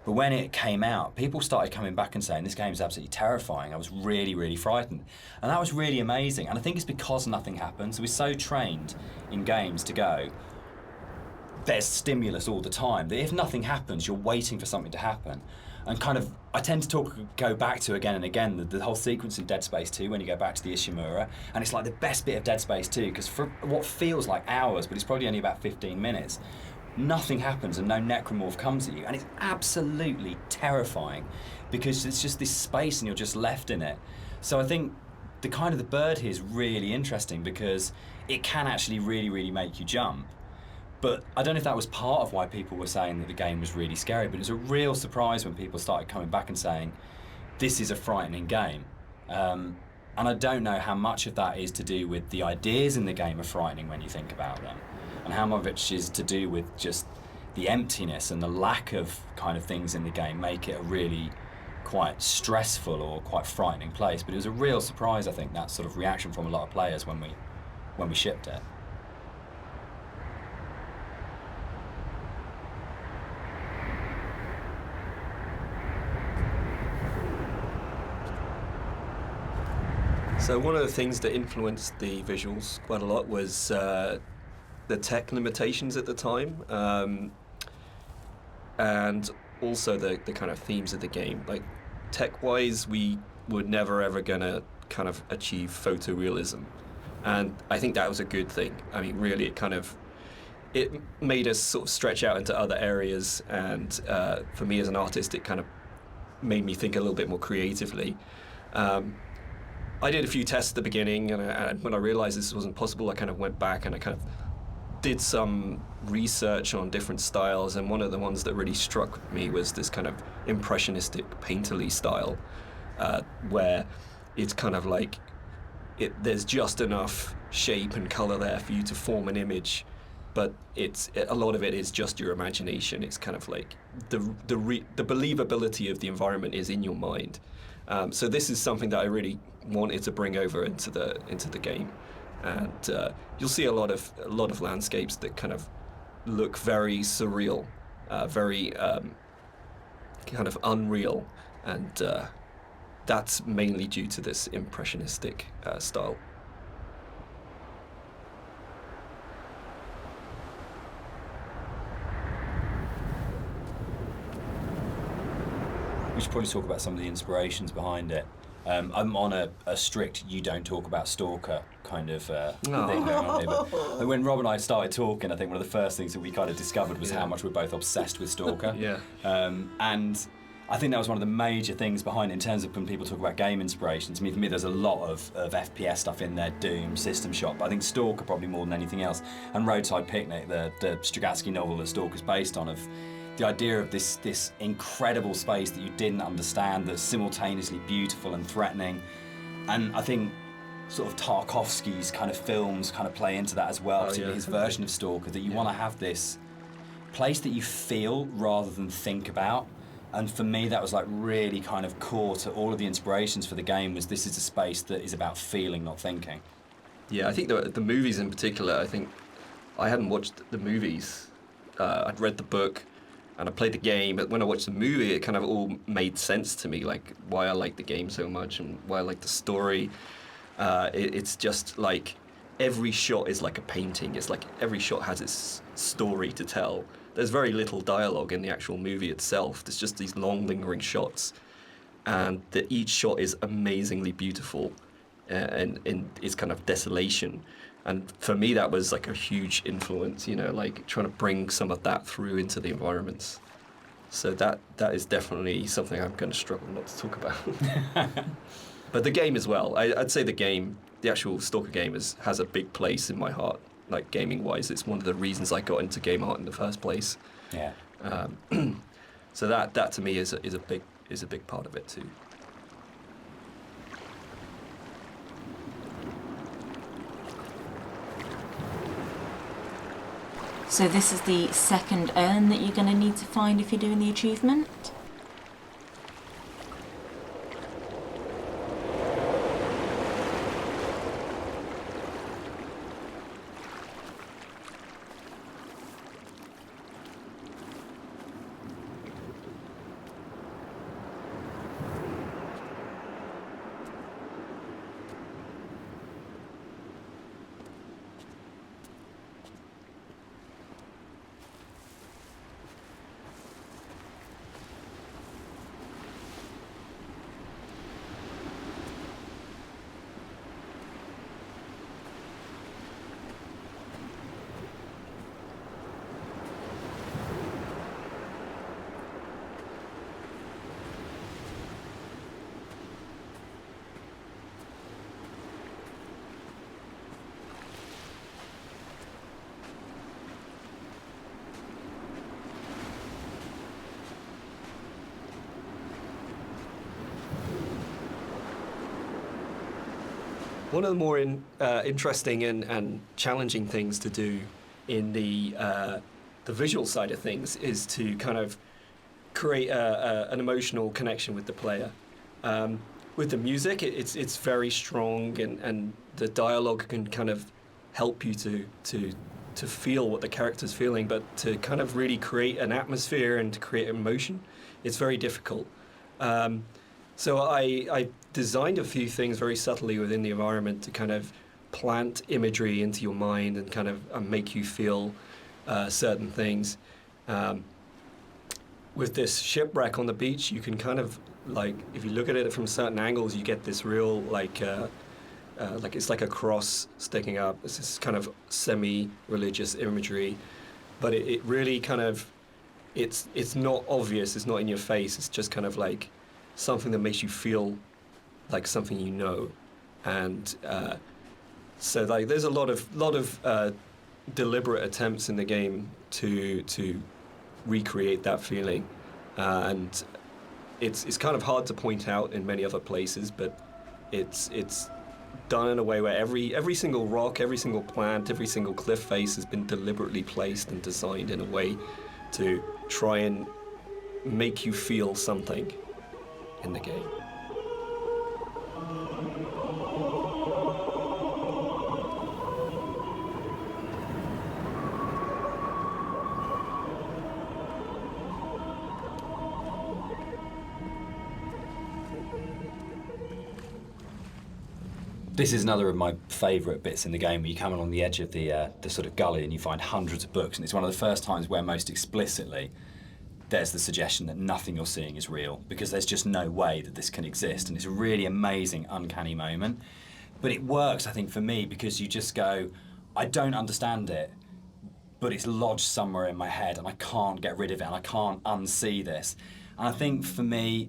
But when it came out, people started coming back and saying, this game is absolutely terrifying. I was really, really frightened. And that was really amazing. And I think it's because nothing happened. So we're so trained in games to go, there's stimulus all the time. That if nothing happens, you're waiting for something to happen. And kind of, I tend to go back to again and again the whole sequence in Dead Space 2 when you go back to the Ishimura, and it's like the best bit of Dead Space 2 because for what feels like hours, but it's probably only about 15 minutes, nothing happens and no necromorph comes at you, and it's absolutely terrifying because it's just this space and you're just left in it. So I think the kind of the bird here is really interesting because it can actually really, really make you jump. But I don't know if that was part of why people were saying that the game was really scary, but it was a real surprise when people started coming back and saying, this is a frightening game. And I don't know how much of that is to do with the ideas in the game are frightening when you think about them, and how much of it is to do with just the emptiness and the lack of kind of things in the game make it a really quite stressful or quite frightening place. But it was a real surprise, I think, that sort of reaction from a lot of players when we shipped it. So one of the things that influenced the visuals quite a lot was the tech limitations at the time, and also the kind of themes of the game. Like tech-wise, we were never ever gonna kind of achieve photorealism, and I think that was a good thing. I mean, really, it made us sort of stretch out into other areas, and for me as an artist, it kind of made me think a little bit more creatively. I did a few tests at the beginning, and when I realized this wasn't possible, I kind of went back and I kind of did some research on different styles, and one of the ones that really struck me was this kind of impressionistic painterly style, where it's kind of like there's just enough shape and color there for you to form an image, but a lot of it is just your imagination. It's kind of like the believability of the environment is in your mind. So this is something that I really wanted to bring over into the game, and you'll see a lot of landscapes that kind of look very surreal, very kind of unreal, and that's mainly due to this impressionistic style. We should probably talk about some of the inspirations behind it. I'm on a strict you don't talk about Stalker kind of thing going on here. But when Rob and I started talking, I think one of the first things that we kind of discovered was how much we're both obsessed with Stalker. Yeah. And I think that was one of the major things behind it in terms of when people talk about game inspirations. I mean, for me, there's a lot of FPS stuff in there, Doom, System Shock, but I think Stalker probably more than anything else. And Roadside Picnic, the Strugatsky novel that Stalker's based on, of the idea of this incredible space that you didn't understand, that's simultaneously beautiful and threatening. And I think sort of Tarkovsky's kind of films kind of play into that as well, particularly his version of Stalker, that you want to have this place that you feel rather than think about. And for me, that was like really kind of core to all of the inspirations for the game, was this is a space that is about feeling, not thinking. Yeah, I think the movies in particular, I think I hadn't watched the movies. I'd read the book and I played the game, but when I watched the movie, it kind of all made sense to me, like why I like the game so much and why I like the story. It's just like every shot is like a painting. It's like every shot has its story to tell. There's very little dialogue in the actual movie itself. There's just these long, lingering shots, and each shot is amazingly beautiful, and in its kind of desolation. And for me, that was like a huge influence, you know, like trying to bring some of that through into the environments. So that is definitely something I'm going to struggle not to talk about. But the game as well. I'd say the actual Stalker game has a big place in my heart, like gaming-wise. It's one of the reasons I got into game art in the first place. Yeah. So that to me is a big part of it too. So this is the second urn that you're going to need to find if you're doing the achievement? One of the more interesting and challenging things to do in the visual side of things is to kind of create an emotional connection with the player. With the music, it's very strong, and the dialogue can kind of help you to feel what the character's feeling, but to kind of really create an atmosphere and to create emotion, it's very difficult. So I designed a few things very subtly within the environment to kind of plant imagery into your mind and kind of make you feel certain things. With this shipwreck on the beach, you can kind of, like, if you look at it from certain angles, you get this real, like it's like a cross sticking up. It's this kind of semi-religious imagery, but it really kind of, it's not obvious, it's not in your face, it's just kind of like something that makes you feel like something you know. And so like there's a lot of deliberate attempts in the game to recreate that feeling, and it's kind of hard to point out in many other places, but it's done in a way where every single rock, every single plant, every single cliff face has been deliberately placed and designed in a way to try and make you feel something in the game. This is another of my favourite bits in the game, where you come along the edge of the sort of gully and you find hundreds of books, and it's one of the first times where most explicitly there's the suggestion that nothing you're seeing is real, because there's just no way that this can exist, and it's a really amazing, uncanny moment. But it works, I think, for me, because you just go, I don't understand it, but it's lodged somewhere in my head and I can't get rid of it and I can't unsee this. And I think for me,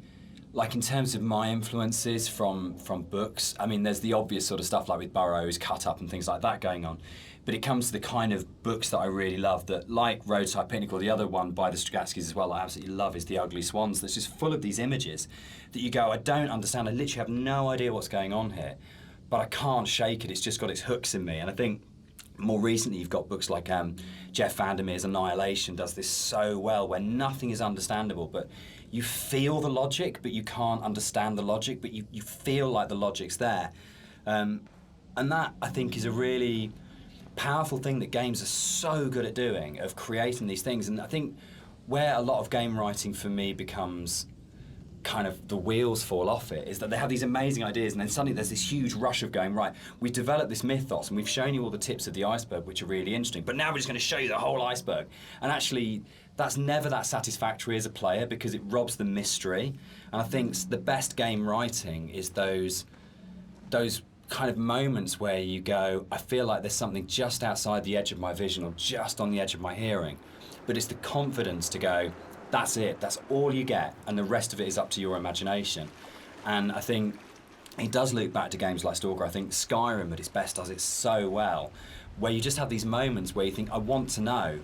like in terms of my influences from books, I mean, there's the obvious sort of stuff like with Burroughs, Cut Up and things like that going on. But it comes to the kind of books that I really love, that like Roadside Picnic, or the other one by the Strugatskys as well, I absolutely love, is The Ugly Swans, that's just full of these images that you go, I don't understand, I literally have no idea what's going on here, but I can't shake it, it's just got its hooks in me. And I think more recently you've got books like Jeff Vandermeer's Annihilation does this so well, where nothing is understandable, but you feel the logic, but you can't understand the logic, but you feel like the logic's there. And that, I think, is a really powerful thing that games are so good at doing, of creating these things. And I think where a lot of game writing for me becomes kind of the wheels fall off it, is that they have these amazing ideas and then suddenly there's this huge rush of going, right, we've developed this mythos and we've shown you all the tips of the iceberg, which are really interesting, but now we're just going to show you the whole iceberg. And actually, that's never that satisfactory as a player, because it robs the mystery. And I think the best game writing is those kind of moments where you go, I feel like there's something just outside the edge of my vision or just on the edge of my hearing. But it's the confidence to go, that's it, that's all you get, and the rest of it is up to your imagination. And I think it does loop back to games like Stalker. I think Skyrim at its best does it so well, where you just have these moments where you think, I want to know,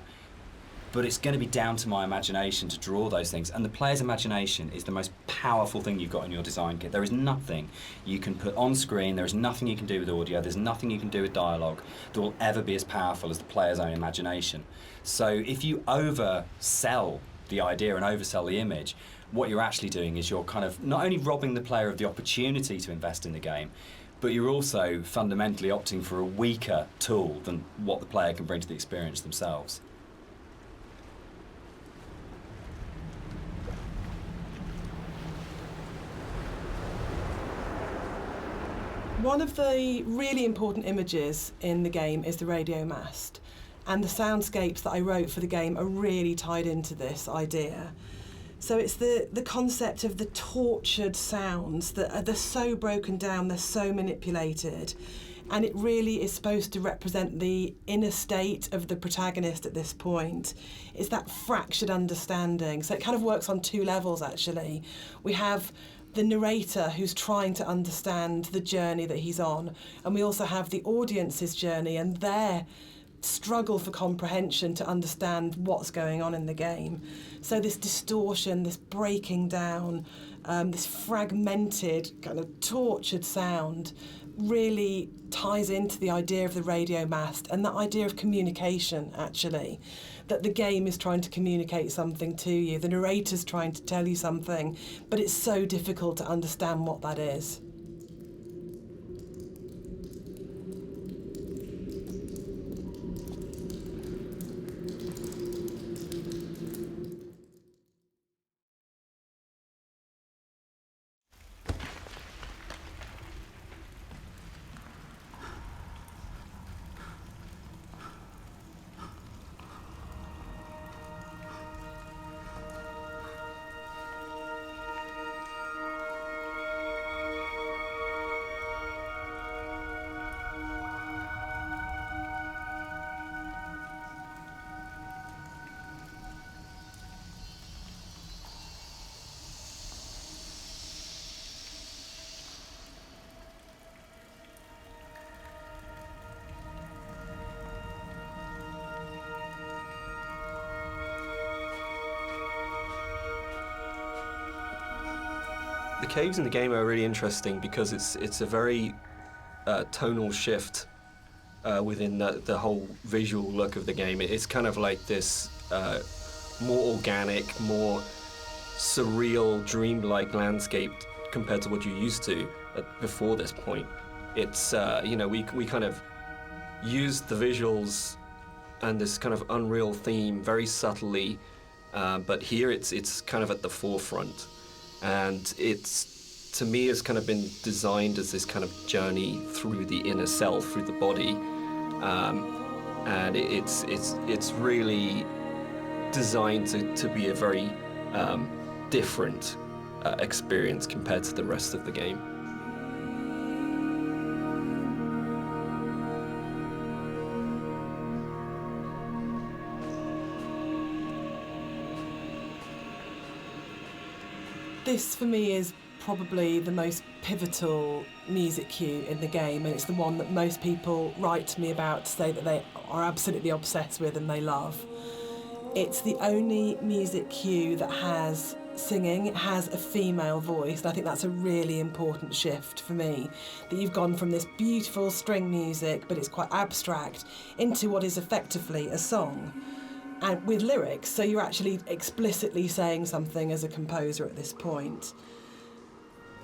but it's going to be down to my imagination to draw those things. And the player's imagination is the most powerful thing you've got in your design kit. There is nothing you can put on screen, there is nothing you can do with audio, there's nothing you can do with dialogue that will ever be as powerful as the player's own imagination. So if you oversell the idea and oversell the image, what you're actually doing is you're kind of not only robbing the player of the opportunity to invest in the game, but you're also fundamentally opting for a weaker tool than what the player can bring to the experience themselves. One of the really important images in the game is the radio mast, and the soundscapes that I wrote for the game are really tied into this idea. So it's the concept of the tortured sounds that they're so broken down, they're so manipulated, and it really is supposed to represent the inner state of the protagonist at this point. It's that fractured understanding. So it kind of works on two levels, actually. We have the narrator who's trying to understand the journey that he's on, and we also have the audience's journey and their struggle for comprehension to understand what's going on in the game. So this distortion, this breaking down, this fragmented, kind of tortured sound really ties into the idea of the radio mast and that idea of communication, actually, that the game is trying to communicate something to you, the narrator's trying to tell you something, but it's so difficult to understand what that is. The caves in the game are really interesting because it's a very tonal shift within the whole visual look of the game. It's kind of like this more organic, more surreal, dreamlike landscape compared to what you're used to before this point. It's we kind of used the visuals and this kind of unreal theme very subtly, but here it's kind of at the forefront. And it's, to me, has kind of been designed as this kind of journey through the inner self, through the body, and it's really designed to be a very different experience compared to the rest of the game. This, for me, is probably the most pivotal music cue in the game, and it's the one that most people write to me about to say that they are absolutely obsessed with and they love. It's the only music cue that has singing. It has a female voice, and I think that's a really important shift for me, that you've gone from this beautiful string music, but it's quite abstract, into what is effectively a song. And with lyrics, so you're actually explicitly saying something as a composer at this point.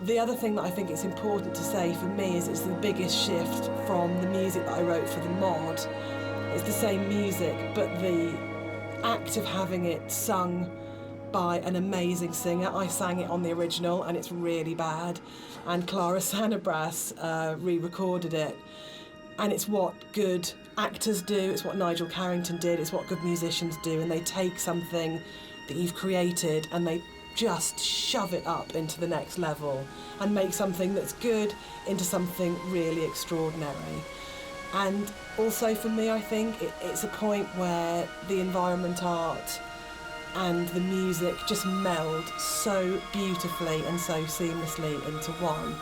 The other thing that I think it's important to say for me is it's the biggest shift from the music that I wrote for the mod. It's the same music, but the act of having it sung by an amazing singer. I sang it on the original and it's really bad, and Clara Sanabras re-recorded it. And it's what good actors do, it's what Nigel Carrington did, it's what good musicians do, and they take something that you've created and they just shove it up into the next level and make something that's good into something really extraordinary. And also for me, I think it's a point where the environment art and the music just meld so beautifully and so seamlessly into one.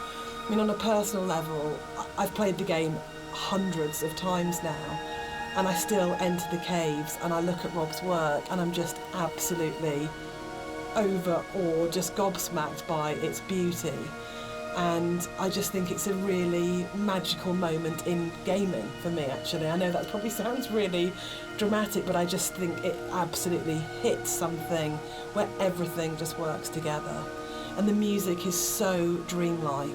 I mean, on a personal level, I've played the game hundreds of times now, and I still enter the caves and I look at Rob's work and I'm just absolutely overawed, just gobsmacked by its beauty. And I just think it's a really magical moment in gaming for me, actually. I know that probably sounds really dramatic, but I just think it absolutely hits something where everything just works together. And the music is so dreamlike.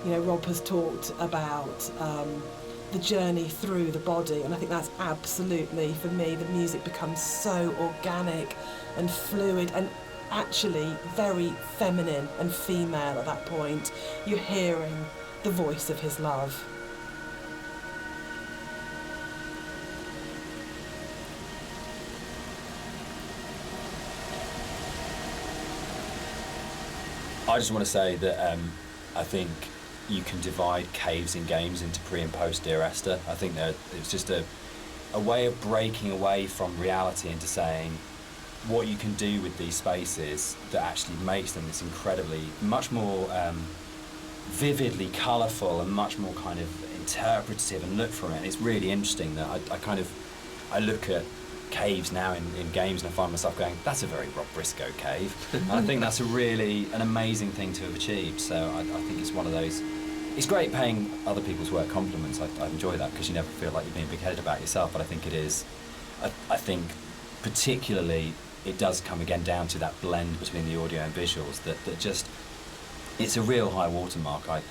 You know, Rob has talked about the journey through the body, and I think that's absolutely, for me, the music becomes so organic and fluid and actually very feminine and female at that point. You're hearing the voice of his love. I just want to say that I think you can divide caves in games into pre and post Dear Esther. I think that it's just a way of breaking away from reality into saying what you can do with these spaces that actually makes them this incredibly, much more vividly colourful and much more kind of interpretative and look from it. And it's really interesting that I look at caves now in games and I find myself going, that's a very Rob Briscoe cave. And I think that's an amazing thing to have achieved. So I think it's one of those it's great paying other people's work compliments. I enjoy that because you never feel like you're being big-headed about yourself. But I think it is. I think particularly it does come again down to that blend between the audio and visuals that just it's a real high watermark. I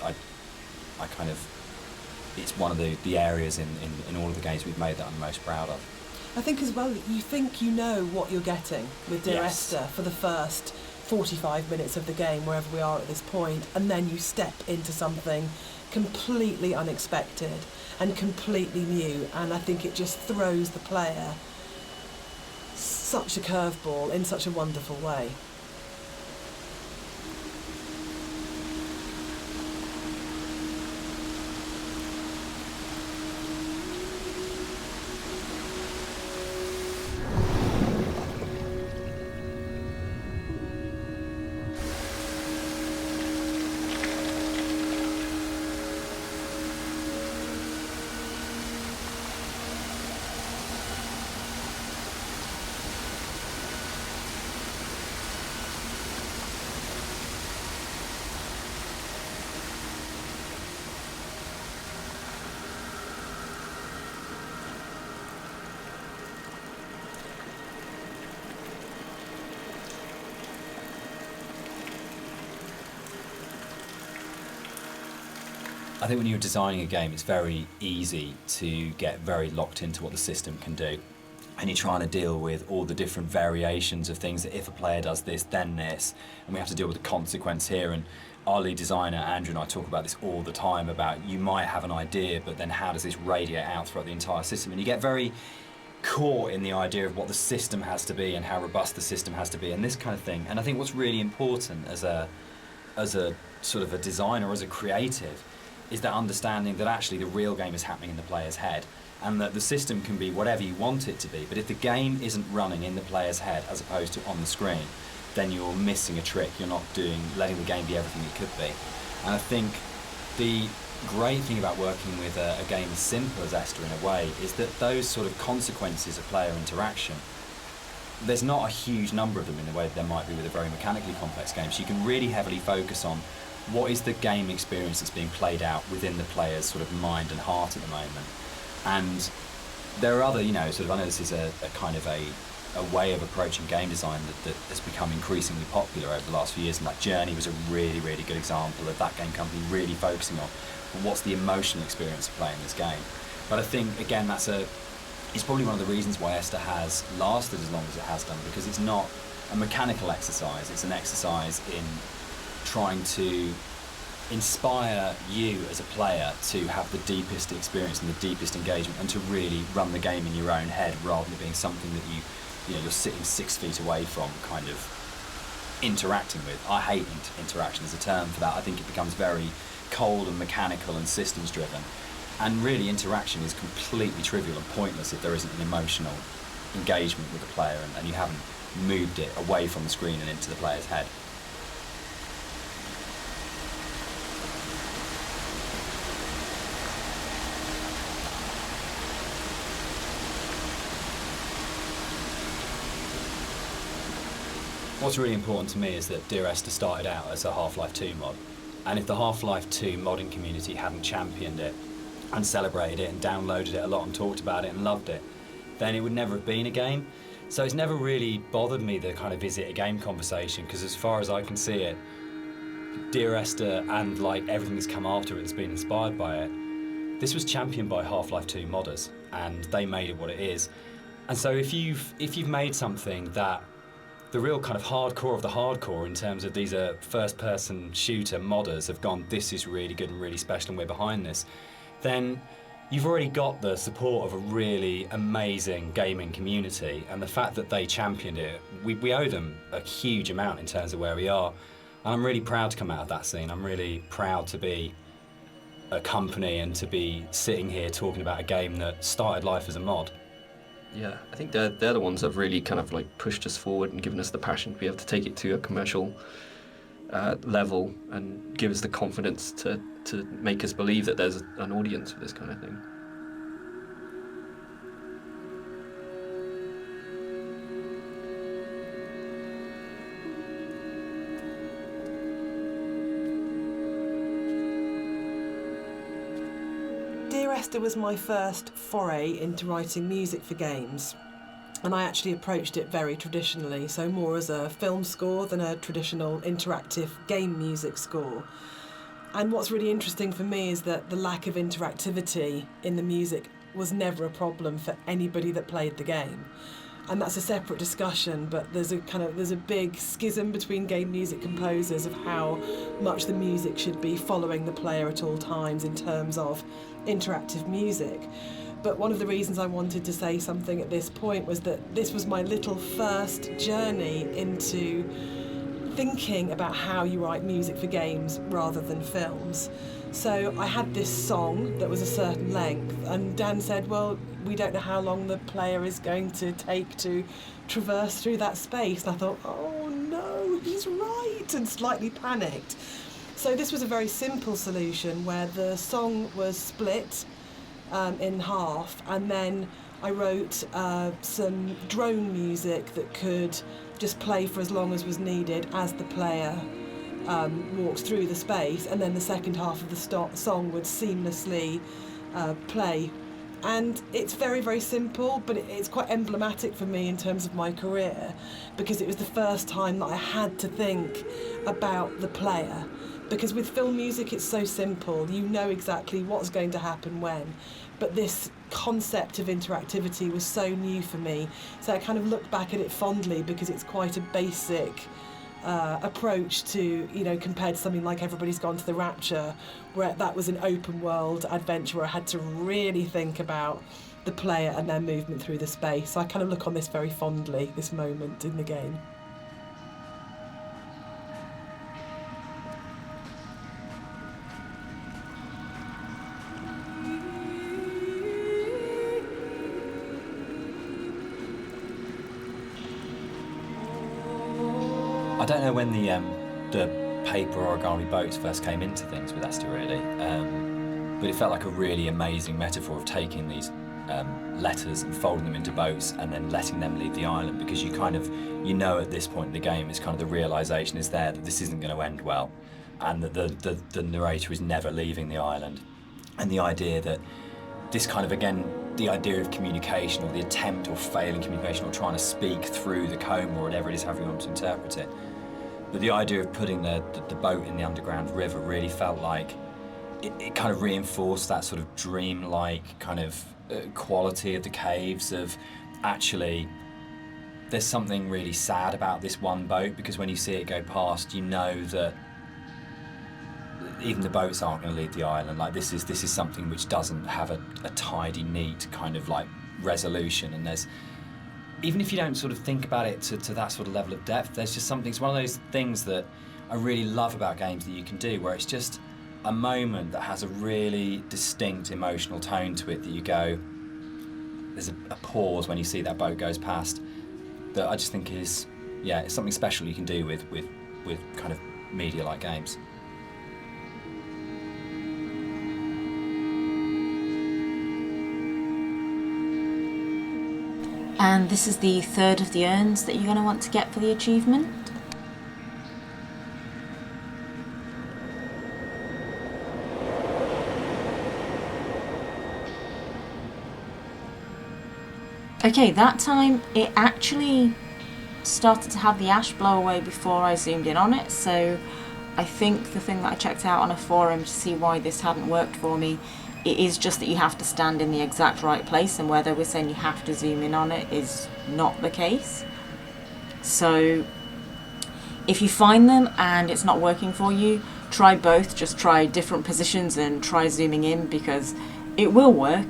kind of it's one of the areas in all of the games we've made that I'm most proud of. I think as well, you think you know what you're getting with Dear Yes. Esther for the first 45 minutes of the game, wherever we are at this point, and then you step into something completely unexpected and completely new, and I think it just throws the player such a curveball in such a wonderful way. I think when you're designing a game, it's very easy to get very locked into what the system can do. And you're trying to deal with all the different variations of things that if a player does this, then this. And we have to deal with the consequence here. And our lead designer, Andrew, and I talk about this all the time about you might have an idea, but then how does this radiate out throughout the entire system? And you get very caught in the idea of what the system has to be and how robust the system has to be and this kind of thing. And I think what's really important as a sort of a designer, as a creative, is that understanding that actually the real game is happening in the player's head and that the system can be whatever you want it to be, but if the game isn't running in the player's head as opposed to on the screen, then you're missing a trick. You're not letting the game be everything it could be. And I think the great thing about working with a game as simple as Esther in a way is that those sort of consequences of player interaction, there's not a huge number of them in the way that there might be with a very mechanically complex game. So you can really heavily focus on what is the game experience that's being played out within the player's sort of mind and heart at the moment. And there are other, sort of, I know this is a kind of a way of approaching game design that has become increasingly popular over the last few years, and like Journey was a really, really good example of that game company really focusing on what's the emotional experience of playing this game. But I think, again, it's probably one of the reasons why Esther has lasted as long as it has done, because it's not a mechanical exercise, it's an exercise in trying to inspire you as a player to have the deepest experience and the deepest engagement and to really run the game in your own head rather than it being something that you're sitting 6 feet away from kind of interacting with. I hate interaction as a term for that. I think it becomes very cold and mechanical and systems driven, and really interaction is completely trivial and pointless if there isn't an emotional engagement with the player and you haven't moved it away from the screen and into the player's head. What's really important to me is that Dear Esther started out as a Half-Life 2 mod, and if the Half-Life 2 modding community hadn't championed it and celebrated it and downloaded it a lot and talked about it and loved it, then it would never have been a game. So it's never really bothered me, the kind of is it a game conversation, because as far as I can see it, Dear Esther and like everything that's come after it that's been inspired by it, this was championed by Half-Life 2 modders, and they made it what it is. And so if you've made something that the real kind of hardcore of the hardcore in terms of these are first-person shooter modders have gone, this is really good and really special and we're behind this, then you've already got the support of a really amazing gaming community, and the fact that they championed it, we owe them a huge amount in terms of where we are. And I'm really proud to come out of that scene. I'm really proud to be a company and to be sitting here talking about a game that started life as a mod. Yeah, I think they're the ones that have really kind of like pushed us forward and given us the passion to be able to take it to a commercial level and give us the confidence to make us believe that there's an audience for this kind of thing. Esther was my first foray into writing music for games. And I actually approached it very traditionally, so more as a film score than a traditional interactive game music score. And what's really interesting for me is that the lack of interactivity in the music was never a problem for anybody that played the game. And that's a separate discussion, but there's a big schism between game music composers of how much the music should be following the player at all times in terms of interactive music. But one of the reasons I wanted to say something at this point was that this was my little first journey into thinking about how you write music for games rather than films. So I had this song that was a certain length, and Dan said, well, we don't know how long the player is going to take to traverse through that space. And I thought, oh no, he's right, and slightly panicked. So this was a very simple solution where the song was split in half, and then I wrote some drone music that could just play for as long as was needed as the player walks through the space, and then the second half of the song would seamlessly play. And it's very, very simple, but it's quite emblematic for me in terms of my career, because it was the first time that I had to think about the player. Because with film music, it's so simple. You know exactly what's going to happen when. But this concept of interactivity was so new for me. So I kind of look back at it fondly because it's quite a basic approach to, compared to something like Everybody's Gone to the Rapture, where that was an open world adventure where I had to really think about the player and their movement through the space. So I kind of look on this very fondly, this moment in the game. I don't know when the paper origami boats first came into things with Esther, really, but it felt like a really amazing metaphor of taking these letters and folding them into boats and then letting them leave the island, because you at this point in the game, it's kind of the realisation is there that this isn't going to end well, and that the narrator is never leaving the island, and the idea that this kind of, again, the idea of communication, or the attempt or failing communication, or trying to speak through the coma or whatever it is, however you want to interpret it. But the idea of putting the boat in the underground river really felt like it kind of reinforced that sort of dream-like kind of quality of the caves, of actually there's something really sad about this one boat, because when you see it go past, you know that even the boats aren't going to leave the island. Like this is something which doesn't have a tidy, neat kind of like resolution. And there's, even if you don't sort of think about it to that sort of level of depth, there's just something. It's one of those things that I really love about games that you can do, where it's just a moment that has a really distinct emotional tone to it, that you go, there's a pause when you see that boat goes past, that I just think is, it's something special you can do with kind of media like games. And this is the third of the urns that you're going to want to get for the achievement. Okay, that time it actually started to have the ash blow away before I zoomed in on it, so I think the thing that I checked out on a forum to see why this hadn't worked for me, it is just that you have to stand in the exact right place, and where they were saying you have to zoom in on it is not the case. So if you find them and it's not working for you, try both. Just try different positions and try zooming in, because it will work.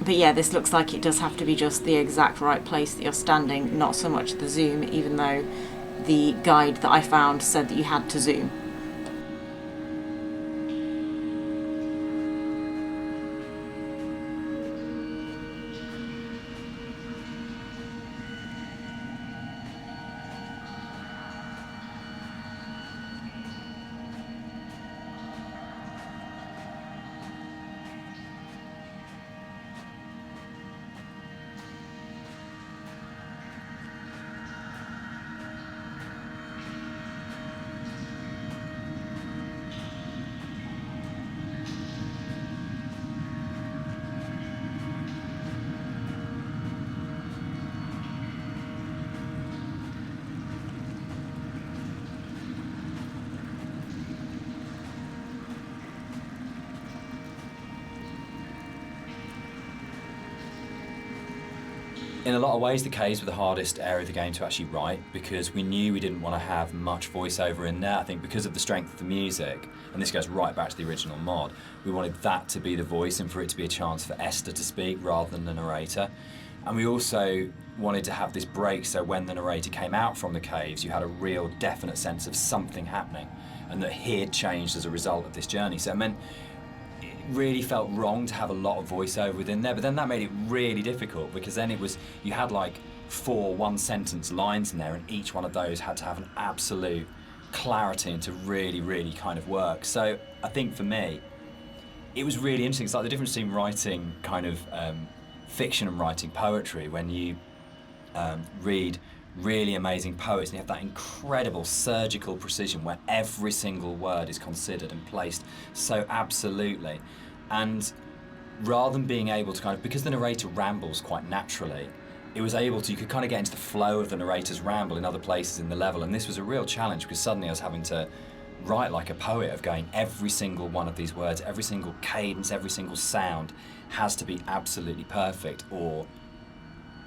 But yeah, this looks like it does have to be just the exact right place that you're standing, not so much the zoom, even though the guide that I found said that you had to zoom. In a lot of ways, the caves were the hardest area of the game to actually write because we knew we didn't want to have much voiceover in there. I think because of the strength of the music, and this goes right back to the original mod, we wanted that to be the voice and for it to be a chance for Esther to speak rather than the narrator. And we also wanted to have this break so when the narrator came out from the caves, you had a real definite sense of something happening and that he had changed as a result of this journey. So it meant it really felt wrong to have a lot of voiceover within there, but then that made it really difficult because then you had like 4 one-sentence lines in there and each one of those had to have an absolute clarity and to really, really kind of work. So I think for me, it was really interesting. It's like the difference between writing kind of fiction and writing poetry. When you read really amazing poets and you have that incredible surgical precision where every single word is considered and placed so absolutely. And rather than being able to kind of, because the narrator rambles quite naturally, you could kind of get into the flow of the narrator's ramble in other places in the level, and this was a real challenge because suddenly I was having to write like a poet of going every single one of these words, every single cadence, every single sound has to be absolutely perfect or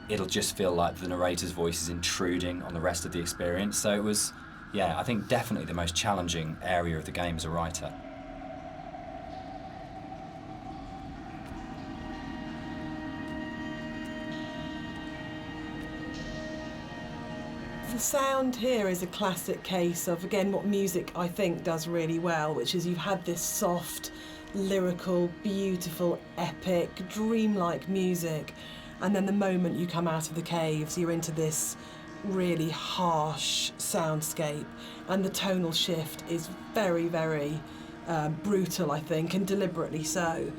it'll just feel like the narrator's voice is intruding on the rest of the experience. So it was, I think definitely the most challenging area of the game as a writer. The sound here is a classic case of, again, what music I think does really well, which is you've had this soft, lyrical, beautiful, epic, dreamlike music, and then the moment you come out of the caves, you're into this really harsh soundscape, and the tonal shift is very, very brutal, I think, and deliberately so.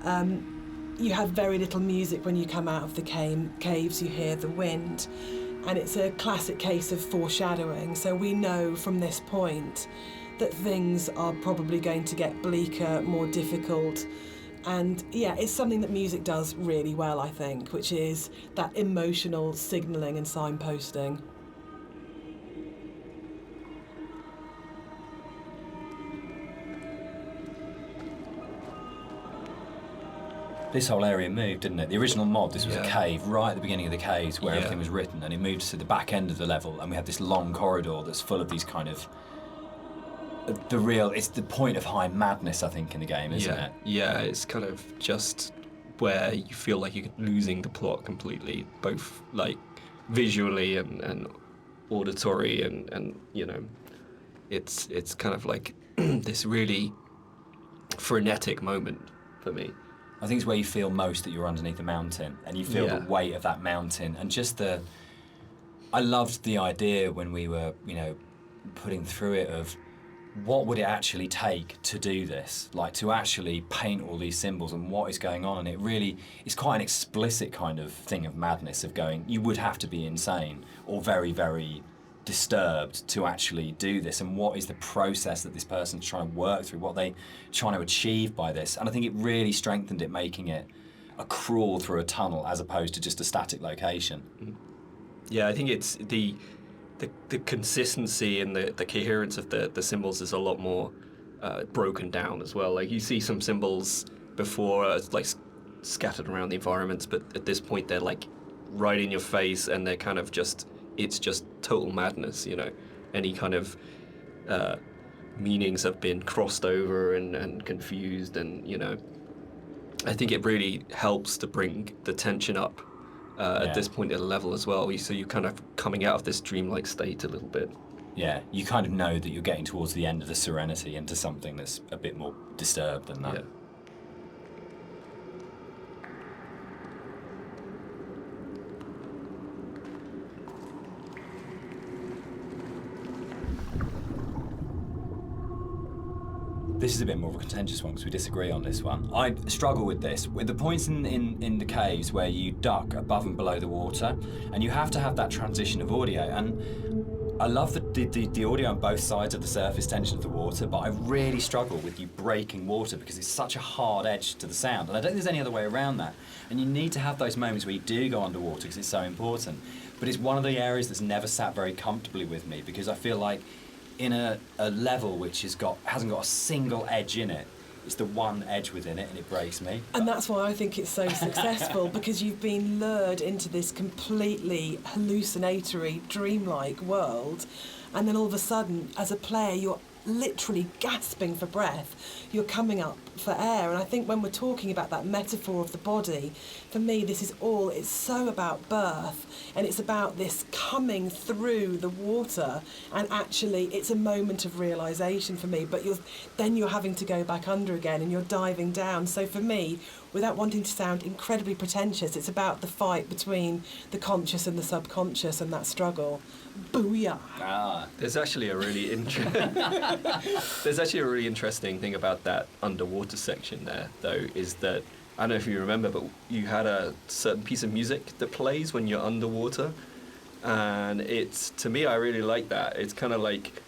You have very little music when you come out of the caves, you hear the wind. And it's a classic case of foreshadowing. So we know from this point that things are probably going to get bleaker, more difficult. And it's something that music does really well, I think, which is that emotional signalling and signposting. This whole area moved, didn't it? The original mod, this was a cave right at the beginning of the caves where everything was written, and it moved to the back end of the level, and we had this long corridor that's full of these kind of it's the point of high madness, I think, in the game, isn't it? Yeah, it's kind of just where you feel like you're losing the plot completely, both like visually and auditory, and you know, it's kind of like this really frenetic moment for me. I think it's where you feel most that you're underneath a mountain and you feel the weight of that mountain and just I loved the idea when we were, putting through it of what would it actually take to do this, like to actually paint all these symbols and what is going on. And it really is quite an explicit kind of thing of madness of going, you would have to be insane or very, very disturbed to actually do this, and what is the process that this person's trying to work through, what they trying to achieve by this. And I think it really strengthened it, making it a crawl through a tunnel as opposed to just a static location. Yeah, I think it's the consistency and the coherence of the symbols is a lot more broken down as well. Like you see some symbols before like scattered around the environments, but at this point they're like right in your face and they're kind of just, it's just total madness, Any kind of meanings have been crossed over and confused, and I think it really helps to bring the tension up at this point at a level as well. So you're kind of coming out of this dreamlike state a little bit. Yeah, you kind of know that you're getting towards the end of the serenity into something that's a bit more disturbed than that. Yeah. This is a bit more of a contentious one because we disagree on this one. I struggle with this, with the points in the caves where you duck above and below the water, and you have to have that transition of audio. And I love the audio on both sides of the surface tension of the water, but I really struggle with you breaking water because it's such a hard edge to the sound, and I don't think there's any other way around that. And you need to have those moments where you do go underwater because it's so important. But it's one of the areas that's never sat very comfortably with me, because I feel like in a level which hasn't got a single edge in it, you have to It's the one edge within it, and it breaks me. And that's why I think it's so successful, because you've been lured into this completely hallucinatory, dreamlike world, and then all of a sudden, as a player, you're literally gasping for breath. You're coming up for air. And I think when we're talking about that metaphor of the body, for me, it's so about birth, and it's about this coming through the water, and actually it's a moment of realisation for me, but you're having to go back under again, and you're diving down. So for me, without wanting to sound incredibly pretentious, it's about the fight between the conscious and the subconscious, and that struggle. Booyah! There's actually a really interesting thing about that underwater section there, though, is that, I don't know if you remember, but you had a certain piece of music that plays when you're underwater, and to me, I really like that. It's kind of like,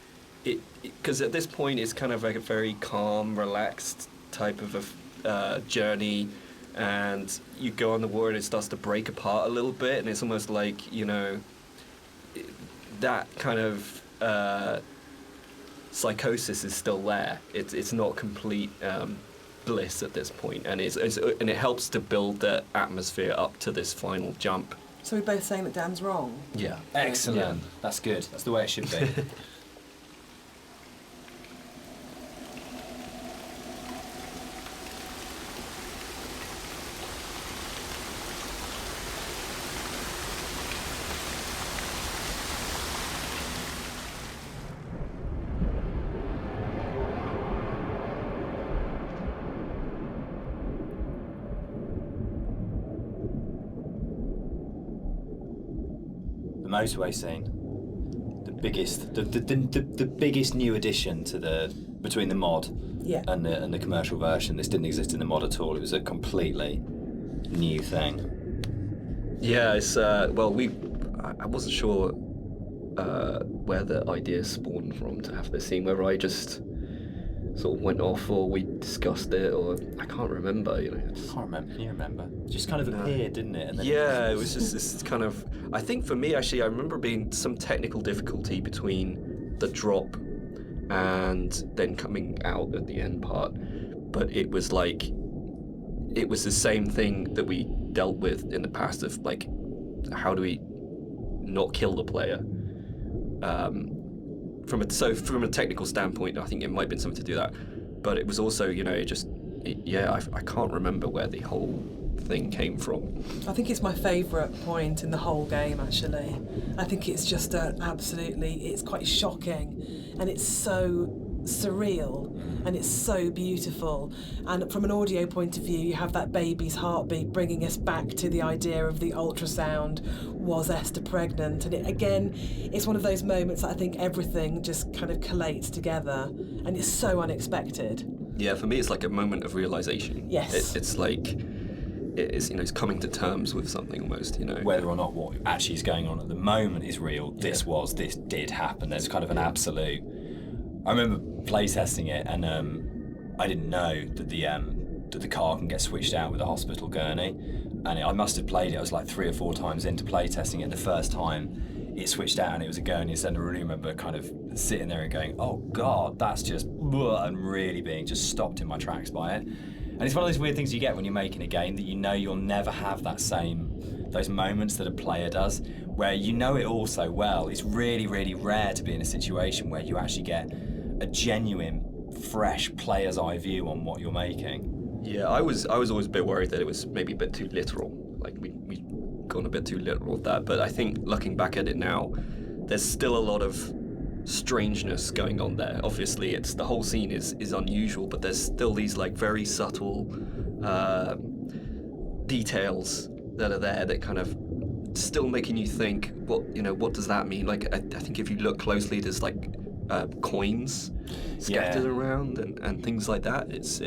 because at this point, it's kind of like a very calm, relaxed type of a journey, and you go on the water and it starts to break apart a little bit, and it's almost like, that kind of psychosis is still there. It's not complete bliss at this point, and and it helps to build the atmosphere up to this final jump. So we're both saying that Dan's wrong? Yeah. Excellent. Yeah. That's good. That's the way it should be. The motorway scene, the biggest new addition to between the mod and the commercial version. This didn't exist in the mod at all. It was a completely new thing. Yeah, it's I wasn't sure where the idea spawned from to have this scene, whether I just sort of went off or we discussed it, or I can't remember. I can't remember. Can you remember? It just kind of appeared, didn't it? And then it was just this kind of. I think for me, actually, I remember being some technical difficulty between the drop and then coming out at the end part, but it was like the same thing that we dealt with in the past of like, how do we not kill the player? From a technical standpoint, I think it might have been something to do that, but it was also, I can't remember where the whole thing came from. I think it's my favourite point in the whole game, actually. I think it's just it's quite shocking, and it's so surreal, and it's so beautiful. And from an audio point of view, you have that baby's heartbeat bringing us back to the idea of the ultrasound. Was Esther pregnant? And it's one of those moments that I think everything just kind of collates together, and it's so unexpected. Yeah, for me, it's like a moment of realization. Yes. It's like, it's coming to terms with something almost, Whether or not what actually is going on at the moment is real, this did happen. There's kind of an absolute. I remember playtesting it, and I didn't know that the car can get switched out with a hospital gurney, and I must have played it. I was like 3 or 4 times into playtesting it. The first time it switched out and it was a gurney, and I really remember kind of sitting there and going, "Oh God, that's just," and really being just stopped in my tracks by it. And it's one of those weird things you get when you're making a game, that you'll never have those moments that a player does, where it all so well. It's really, really rare to be in a situation where you actually get a genuine, fresh player's eye view on what you're making. Yeah, I was always a bit worried that it was maybe a bit too literal. Like we gone a bit too literal with that. But I think looking back at it now, there's still a lot of strangeness going on there. Obviously, the whole scene is unusual, but there's still these like very subtle details that are there that kind of still making you think, what does that mean? Like I think if you look closely, there's like coins scattered around and things like that. It's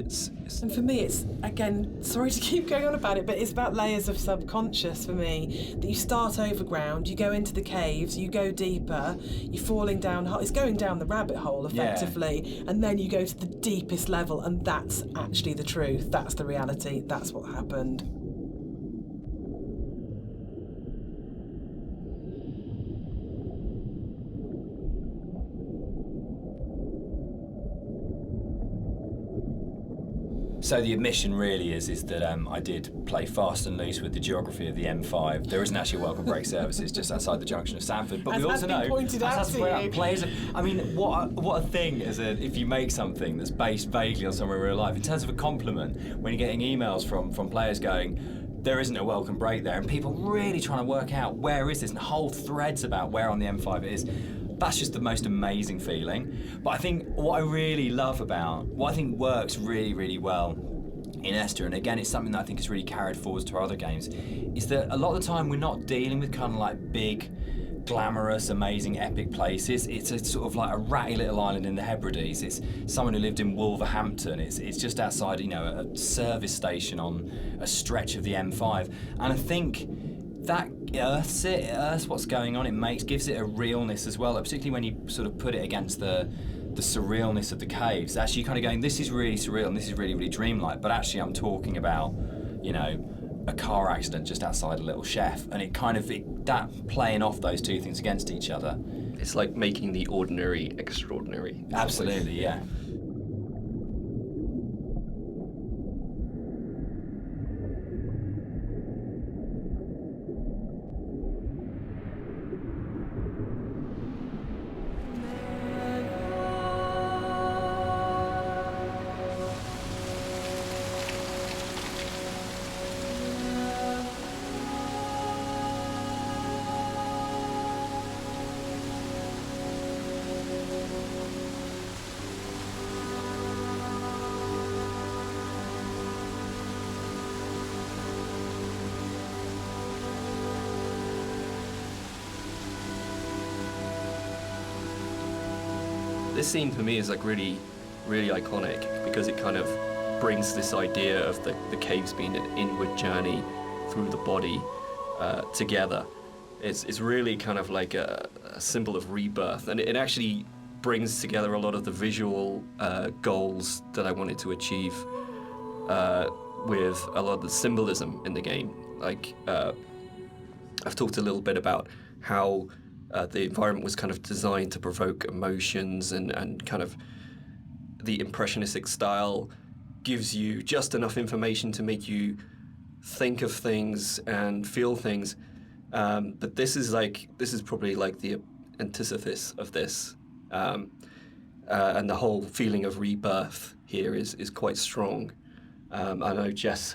And for me, it's, again, sorry to keep going on about it, but it's about layers of subconscious for me. That you start overground, you go into the caves, you go deeper, you're falling down, it's going down the rabbit hole effectively, and then you go to the deepest level, and that's actually the truth, that's the reality, that's what happened. So the admission really is that I did play fast and loose with the geography of the M5. There isn't actually a welcome break service. It's just outside the junction of Sanford. But As we has also been know pointed out to you. players. I mean, what a thing if you make something that's based vaguely on somewhere in real life. In terms of a compliment, when you're getting emails from players going, there isn't a welcome break there, and people really trying to work out where is this, and whole threads about where on the M5 it is. That's just the most amazing feeling. But I think what I think works really, really well in Esther, and again it's something that I think is really carried forwards to our other games, is that a lot of the time we're not dealing with kind of like big, glamorous, amazing, epic places. It's a sort of like a ratty little island in the Hebrides. It's someone who lived in Wolverhampton. It's just outside, a service station on a stretch of the M5. And I think that earths what's going on. Gives it a realness as well, particularly when you sort of put it against the surrealness of the caves. Actually, kind of going, this is really surreal and this is really, really dreamlike. But actually, I'm talking about, a car accident just outside a little chef, and that playing off those two things against each other. It's like making the ordinary extraordinary. Absolutely, yeah. This scene for me is like really, really iconic because it kind of brings this idea of the caves being an inward journey through the body together. It's really kind of like a symbol of rebirth, and it actually brings together a lot of the visual goals that I wanted to achieve with a lot of the symbolism in the game. Like, I've talked a little bit about how the environment was kind of designed to provoke emotions, and kind of the impressionistic style gives you just enough information to make you think of things and feel things. But this is probably like the antithesis of this. And the whole feeling of rebirth here is quite strong. I know Jess.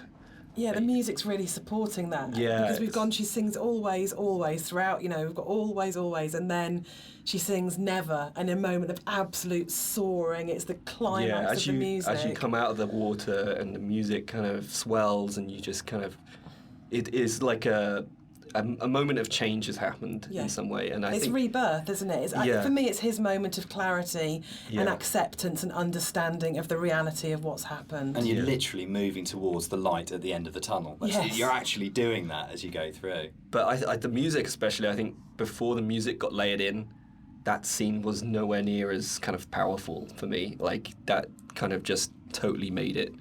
Yeah, the music's really supporting that. Yeah. Because she sings always, always throughout, we've got always, always, and then she sings never, and a moment of absolute soaring. It's the climax of the music. As you come out of the water and the music kind of swells, and you just kind of, it is like a moment of change has happened in some way, and it's think rebirth, isn't it? For me, it's his moment of clarity and acceptance and understanding of the reality of what's happened. And you're literally moving towards the light at the end of the tunnel. Yes. You're actually doing that as you go through. But the music, especially, I think before the music got layered in, that scene was nowhere near as kind of powerful for me. Like, that kind of just totally made it.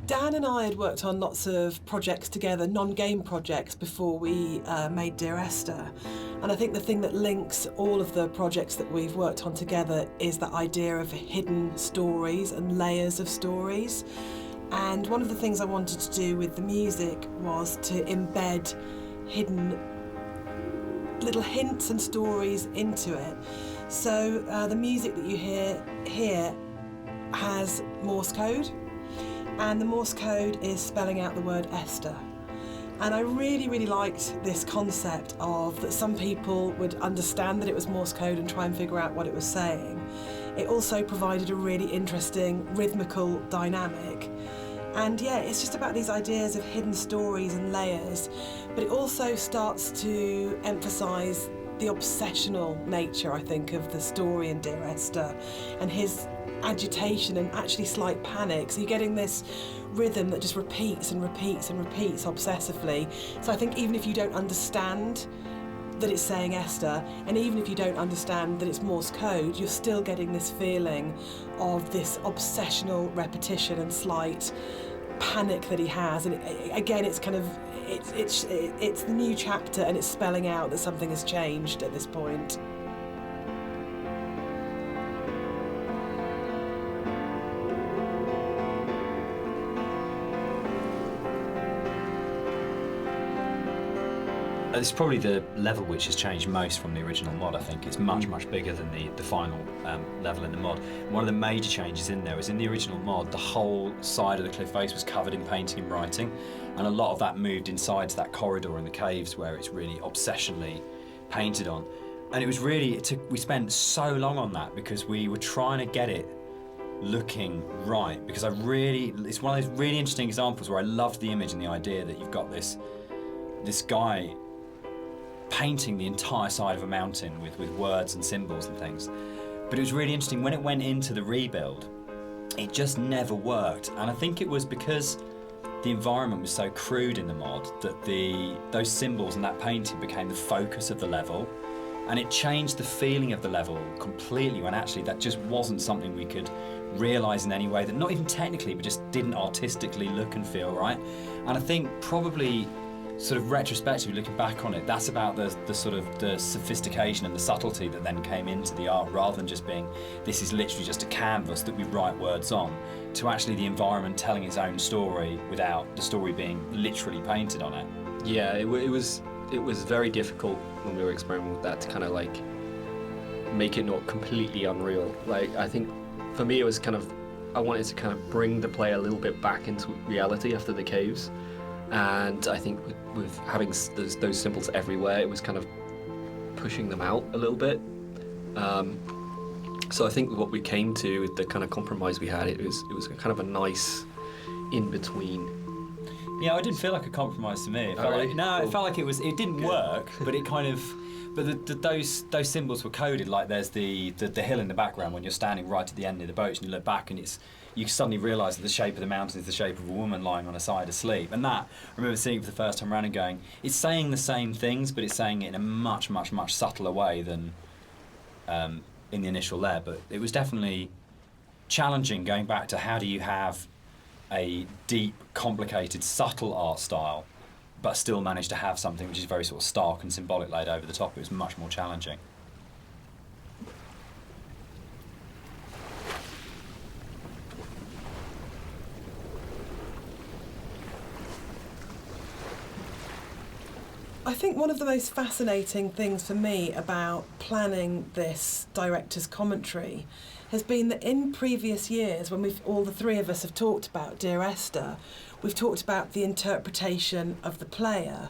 Dan and I had worked on lots of projects together, non-game projects, before we made Dear Esther. And I think the thing that links all of the projects that we've worked on together is that idea of hidden stories and layers of stories. And one of the things I wanted to do with the music was to embed hidden little hints and stories into it. So the music that you hear here has Morse code. And the Morse code is spelling out the word Esther. And I really, really liked this concept of that some people would understand that it was Morse code and try and figure out what it was saying. It also provided a really interesting rhythmical dynamic. And it's just about these ideas of hidden stories and layers, but it also starts to emphasise the obsessional nature, I think, of the story in Dear Esther, and his agitation and actually slight panic. So you're getting this rhythm that just repeats and repeats and repeats obsessively. So I think even if you don't understand that it's saying Esther, and even if you don't understand that it's Morse code, you're still getting this feeling of this obsessional repetition and slight panic that he has. And again, it's kind of it's the new chapter, and it's spelling out that something has changed at this point. It's probably the level which has changed most from the original mod. I think it's much bigger than the final level in the mod. One of the major changes in there is in the original mod, the whole side of the cliff face was covered in painting and writing, and a lot of that moved inside to that corridor in the caves where it's really obsessionally painted on. And it was really, we spent so long on that because we were trying to get it looking right, because it's one of those really interesting examples where I loved the image and the idea that you've got this guy painting the entire side of a mountain with words and symbols and things. But it was really interesting, when it went into the rebuild, it just never worked. And I think it was because the environment was so crude in the mod that those symbols and that painting became the focus of the level. And it changed the feeling of the level completely, when actually that just wasn't something we could realise in any way, that not even technically, but just didn't artistically look and feel right. And I think probably sort of retrospectively looking back on it, that's about the sort of the sophistication and the subtlety that then came into the art, rather than just being, this is literally just a canvas that we write words on, to actually the environment telling its own story without the story being literally painted on it. Yeah, it was very difficult when we were experimenting with that to kind of like make it not completely unreal. Like, I think for me it was kind of, I wanted to kind of bring the player a little bit back into reality after the caves. And I think with having those symbols everywhere, it was kind of pushing them out a little bit. So I think what we came to, with the kind of compromise we had, it was kind of a nice in-between. Yeah, it didn't feel like a compromise to me. It felt really? No, Cool. it felt like it didn't work, but it kind of, but those symbols were coded. Like there's the hill in the background when you're standing right at the end of the boat and you look back, and you suddenly realise that the shape of the mountain is the shape of a woman lying on her side asleep. And that, I remember seeing it for the first time around and going, it's saying the same things, but it's saying it in a much subtler way than in the initial layer. But it was definitely challenging, going back to how do you have a deep, complicated, subtle art style, but still manage to have something which is very sort of stark and symbolic laid over the top. It was much more challenging. I think one of the most fascinating things for me about planning this director's commentary has been that in previous years, when all the three of us have talked about Dear Esther, we've talked about the interpretation of the player,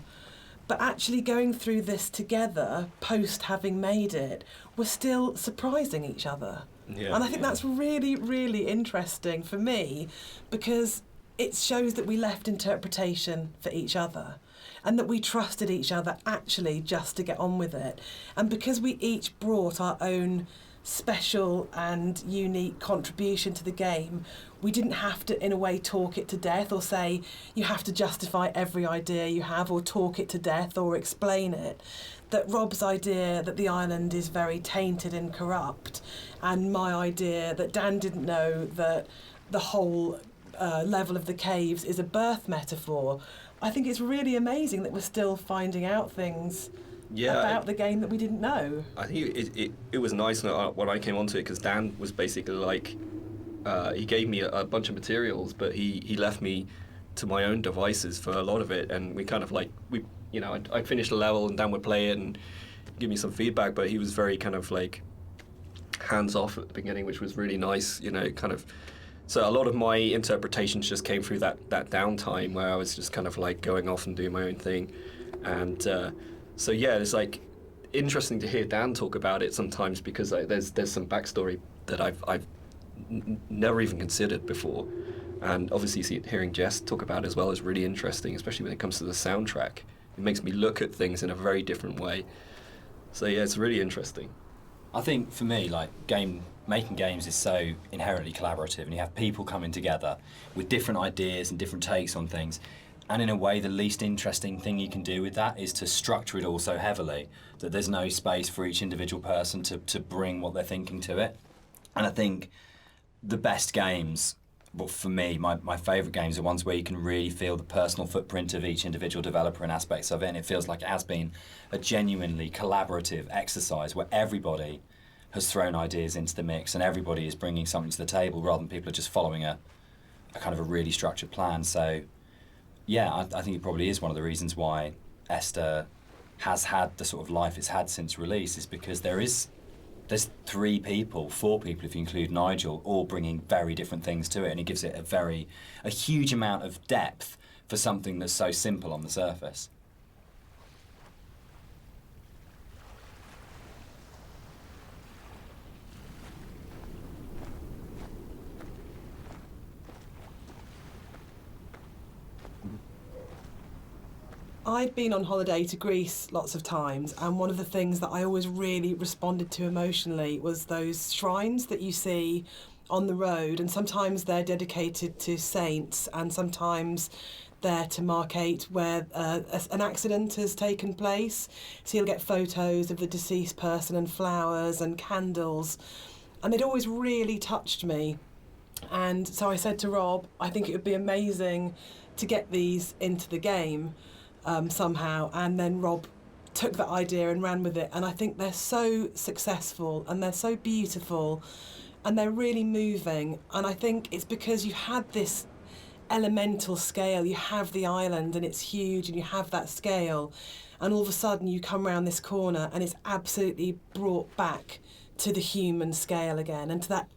but actually going through this together, post having made it, we're still surprising each other. Yeah, and I think that's really, really interesting for me, because it shows that we left interpretation for each other, and that we trusted each other actually just to get on with it. And because we each brought our own special and unique contribution to the game, we didn't have to, in a way, talk it to death, or say you have to justify every idea you have, or talk it to death, or explain it. That Rob's idea that the island is very tainted and corrupt, and my idea that Dan didn't know that the whole level of the caves is a birth metaphor. I think it's really amazing that we're still finding out things about the game that we didn't know. I think it was nice when I came onto it, because Dan was basically like, he gave me a bunch of materials, but he left me to my own devices for a lot of it, and we kind of like, I'd finish the level and Dan would play it and give me some feedback, but he was very kind of like hands off at the beginning, which was really nice, kind of. So a lot of my interpretations just came through that downtime where I was just kind of like going off and doing my own thing. And so yeah, it's like interesting to hear Dan talk about it sometimes, because there's some backstory that I've never even considered before. And obviously hearing Jess talk about it as well is really interesting, especially when it comes to the soundtrack. It makes me look at things in a very different way. So yeah, it's really interesting. I think for me, like making games is so inherently collaborative, and you have people coming together with different ideas and different takes on things. And in a way, the least interesting thing you can do with that is to structure it all so heavily that there's no space for each individual person to bring what they're thinking to it. And I think the best games, well, for me, my favourite games are ones where you can really feel the personal footprint of each individual developer and aspects of it, and it feels like it has been a genuinely collaborative exercise where everybody has thrown ideas into the mix and everybody is bringing something to the table rather than people are just following a kind of a really structured plan. So, yeah, I think it probably is one of the reasons why Esther has had the sort of life it's had since release, is because there's 4 people if you include Nigel, all bringing very different things to it, and it gives it a huge amount of depth for something that's so simple on the surface. I'd been on holiday to Greece lots of times, and one of the things that I always really responded to emotionally was those shrines that you see on the road, and sometimes they're dedicated to saints, and sometimes they're to markate where an accident has taken place. So you'll get photos of the deceased person and flowers and candles, and they'd always really touched me. And so I said to Rob, I think it would be amazing to get these into the game. Somehow, and then Rob took that idea and ran with it, and I think they're so successful and they're so beautiful and they're really moving, and I think it's because you had this elemental scale, you have the island and it's huge and you have that scale, and all of a sudden you come around this corner and it's absolutely brought back to the human scale again and to that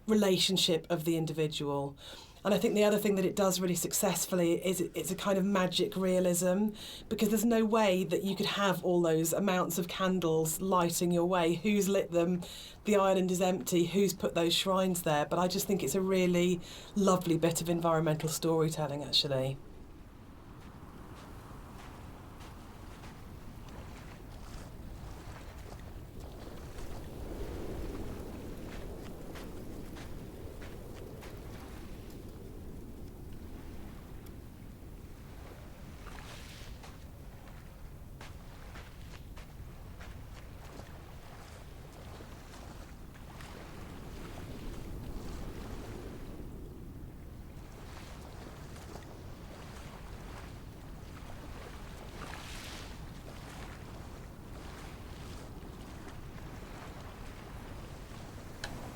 relationship of the individual. And I think the other thing that it does really successfully is it's a kind of magic realism, because there's no way that you could have all those amounts of candles lighting your way. Who's lit them? The island is empty. Who's put those shrines there? But I just think it's a really lovely bit of environmental storytelling, actually.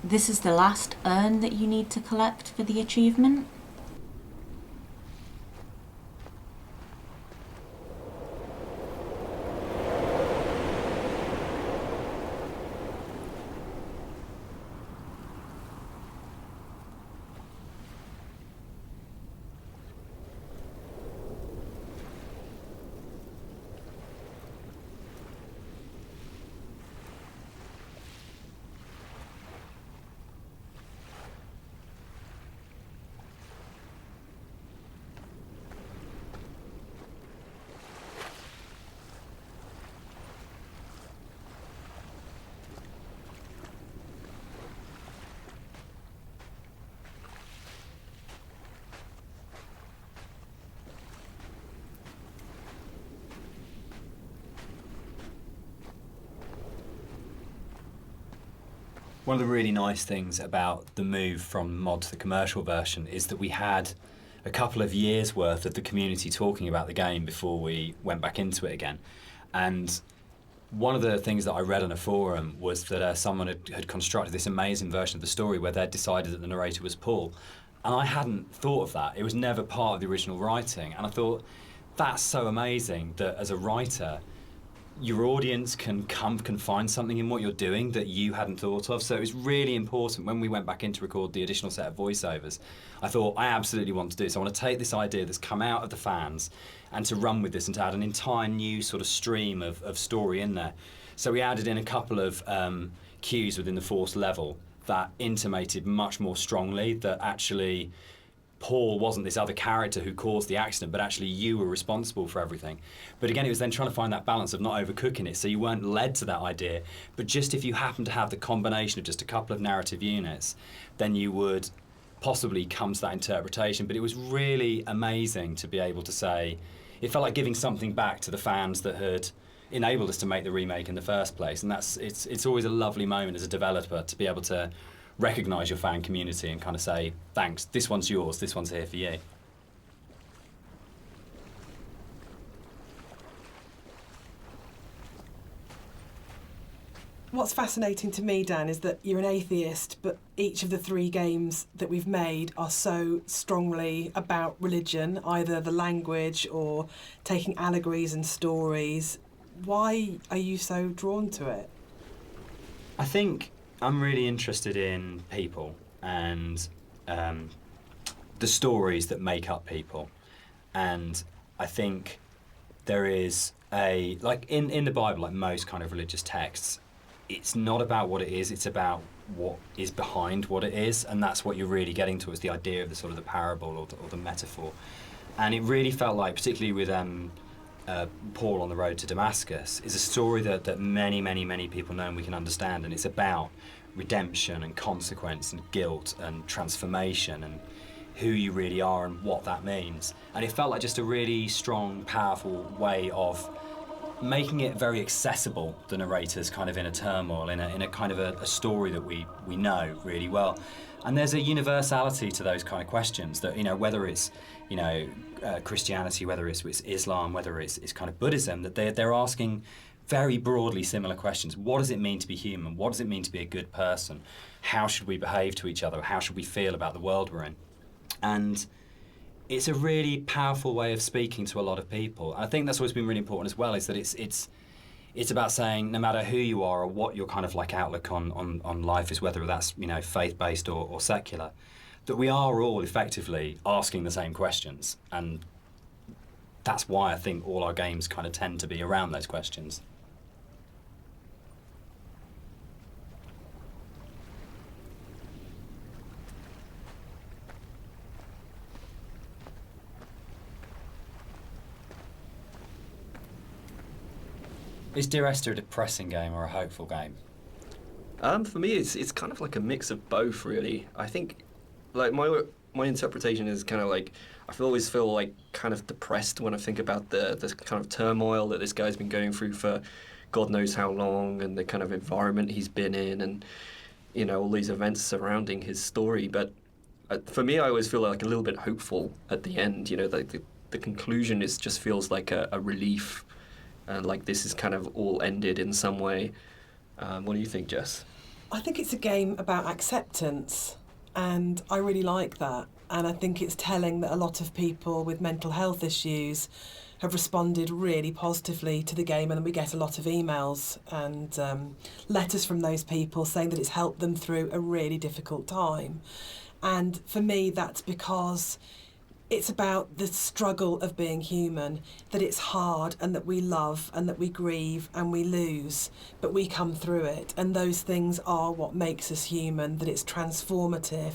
This is the last urn that you need to collect for the achievement. One of the really nice things about the move from mod to the commercial version is that we had a couple of years worth of the community talking about the game before we went back into it again. And one of the things that I read on a forum was that someone had constructed this amazing version of the story where they'd decided that the narrator was Paul. And I hadn't thought of that. It was never part of the original writing. And I thought, that's so amazing that as a writer, your audience can find something in what you're doing that you hadn't thought of. So it was really important when we went back in to record the additional set of voiceovers. I thought, I absolutely want to do this. I want to take this idea that's come out of the fans and to run with this and to add an entire new sort of stream of story in there. So we added in a couple of cues within the fourth level that intimated much more strongly that actually Paul wasn't this other character who caused the accident, but actually you were responsible for everything. But again, it was then trying to find that balance of not overcooking it, so you weren't led to that idea. But just if you happen to have the combination of just a couple of narrative units, then you would possibly come to that interpretation. But it was really amazing to be able to say, it felt like giving something back to the fans that had enabled us to make the remake in the first place. And it's always a lovely moment as a developer to be able to recognise your fan community and kind of say, thanks, this one's yours, this one's here for you. What's fascinating to me, Dan, is that you're an atheist, but each of the 3 games that we've made are so strongly about religion, either the language or taking allegories and stories. Why are you so drawn to it? I think I'm really interested in people and the stories that make up people. And I think there is like in the Bible, like most kind of religious texts, it's not about what it is, it's about what is behind what it is, and that's what you're really getting to, is the idea of the sort of the parable or the metaphor. And it really felt like, particularly with Paul on the road to Damascus, is a story that many people know and we can understand, and it's about redemption and consequence and guilt and transformation and who you really are and what that means. And it felt like just a really strong, powerful way of making it very accessible, the narrator's kind of inner turmoil, in a kind of a story that we know really well. And there's a universality to those kind of questions that, whether it's, Christianity, whether it's Islam, whether it's kind of Buddhism, that they're asking very broadly similar questions. What does it mean to be human? What does it mean to be a good person? How should we behave to each other? How should we feel about the world we're in? And it's a really powerful way of speaking to a lot of people. And I think that's always been really important as well, is that it's about saying, no matter who you are or what your kind of like outlook on life is, whether that's faith-based or secular, that we are all effectively asking the same questions. And that's why I think all our games kind of tend to be around those questions. Is Dear Esther a depressing game or a hopeful game? For me, it's kind of like a mix of both, really. I think, like, my interpretation is kind of like, always feel like kind of depressed when I think about the kind of turmoil that this guy's been going through for God knows how long, and the kind of environment he's been in, and all these events surrounding his story. But for me, I always feel like a little bit hopeful at the end. The conclusion just feels like a relief. Like this is kind of all ended in some way. What do you think, Jess? I think it's a game about acceptance, and I really like that. And I think it's telling that a lot of people with mental health issues have responded really positively to the game, and we get a lot of emails and letters from those people saying that it's helped them through a really difficult time. And for me, that's because it's about the struggle of being human, that it's hard and that we love and that we grieve and we lose, but we come through it. And those things are what makes us human, that it's transformative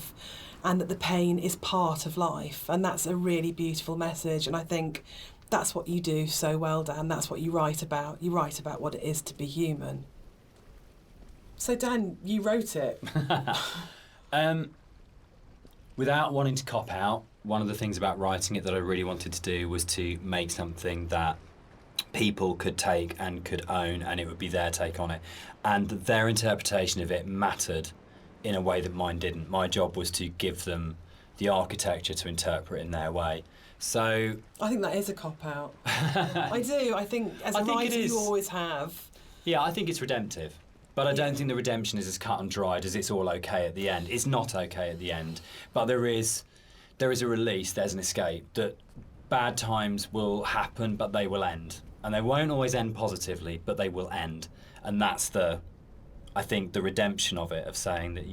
and that the pain is part of life. And that's a really beautiful message. And I think that's what you do so well, Dan. That's what you write about. You write about what it is to be human. So, Dan, you wrote it. Without wanting to cop out, one of the things about writing it that I really wanted to do was to make something that people could take and could own, and it would be their take on it. And their interpretation of it mattered in a way that mine didn't. My job was to give them the architecture to interpret in their way. So I think that is a cop-out. I do. I think as a writer you always have. Yeah, I think it's redemptive. But I don't think the redemption is as cut and dried as it's all okay at the end. It's not okay at the end. But there is a release, there's an escape, that bad times will happen, but they will end. And they won't always end positively, but they will end. And that's I think, the redemption of it, of saying that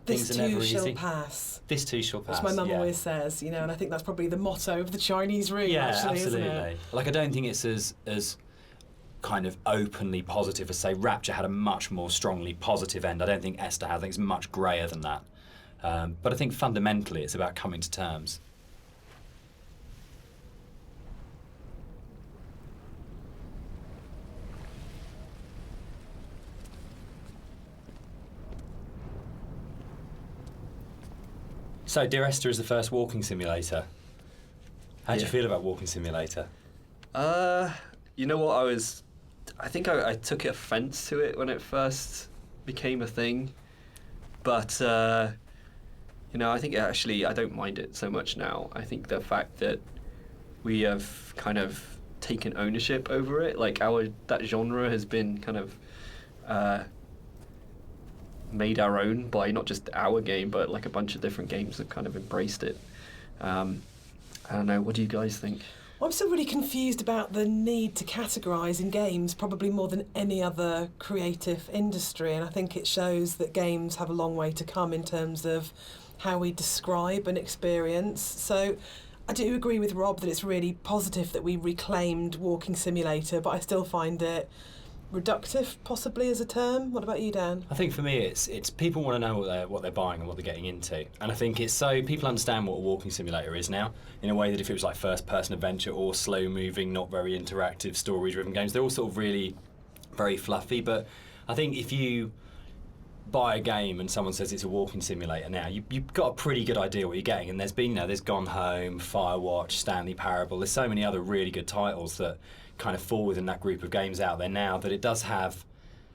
things are never easy. This too shall pass. This too shall pass, which my mum always says, and I think that's probably the motto of the Chinese room, actually, absolutely. Isn't it? Like, I don't think it's as kind of openly positive as, say, Rapture had a much more strongly positive end. I don't think Esther had. I think it's much greyer than that. But I think fundamentally it's about coming to terms. So, Dear Esther is the first walking simulator. How do you feel about Walking Simulator? You know what, I think I took offence to it when it first became a thing. But, you know, I think actually I don't mind it so much now. I think the fact that we have kind of taken ownership over it, like that genre has been kind of made our own by not just our game, but like a bunch of different games that kind of embraced it. I don't know, what do you guys think? I'm still really confused about the need to categorise in games, probably more than any other creative industry, and I think it shows that games have a long way to come in terms of how we describe an experience. So I do agree with Rob that it's really positive that we reclaimed Walking Simulator, but I still find it reductive, possibly, as a term. What about you, Dan? I think for me, it's people want to know what they're buying and what they're getting into, and I think it's so people understand what a walking simulator is now. In a way that if it was like first-person adventure or slow-moving, not very interactive, story-driven games, they're all sort of really very fluffy. But I think if you buy a game and someone says it's a walking simulator now, you've got a pretty good idea what you're getting. And there's been, there's Gone Home, Firewatch, Stanley Parable. There's so many other really good titles that kind of fall within that group of games out there now, that it does have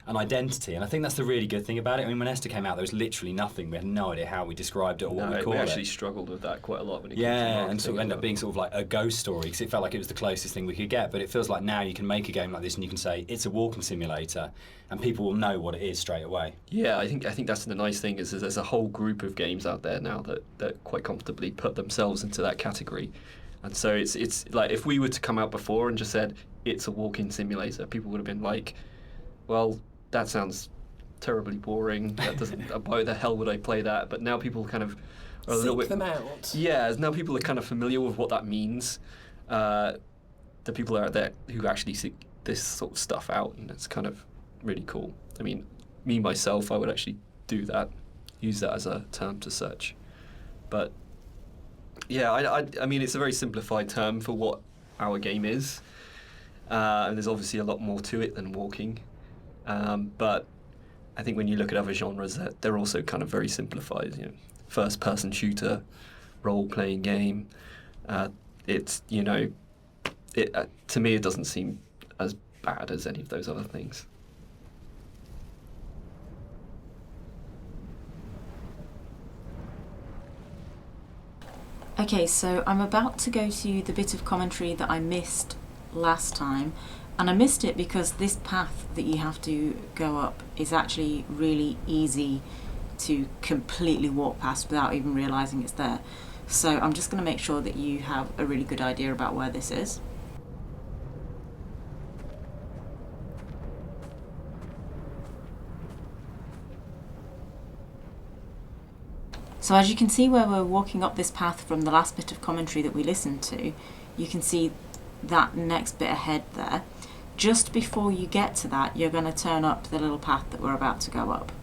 an identity, and I think that's the really good thing about it. I mean, when Esther came out, there was literally nothing. We had no idea how we described it or what we called it. We actually struggled with that quite a lot when it came to marketing, and sort of ended up being sort of like a ghost story, because it felt like it was the closest thing we could get. But it feels like now you can make a game like this and you can say it's a walking simulator, and people will know what it is straight away. Yeah, I think that's the nice thing is there's a whole group of games out there now that quite comfortably put themselves into that category. And so it's like if we were to come out before and just said it's a walking simulator, people would have been like, well, that sounds terribly boring. That doesn't. Why the hell would I play that? But now people kind of are a little bit. Seek them out. Yeah, now people are kind of familiar with what that means. The people out there who actually seek this sort of stuff out, and it's kind of really cool. I mean, me myself, I would actually do that, use that as a term to search. But yeah, I mean, it's a very simplified term for what our game is, and there's obviously a lot more to it than walking. But I think when you look at other genres, they're also kind of very simplified. You know, first-person shooter, role-playing game. It's to me, it doesn't seem as bad as any of those other things. Okay, so I'm about to go to the bit of commentary that I missed last time, and I missed it because this path that you have to go up is actually really easy to completely walk past without even realising it's there. So I'm just going to make sure that you have a really good idea about where this is. So as you can see where we're walking up this path from the last bit of commentary that we listened to, you can see that next bit ahead there. Just before you get to that, you're going to turn up the little path that we're about to go up.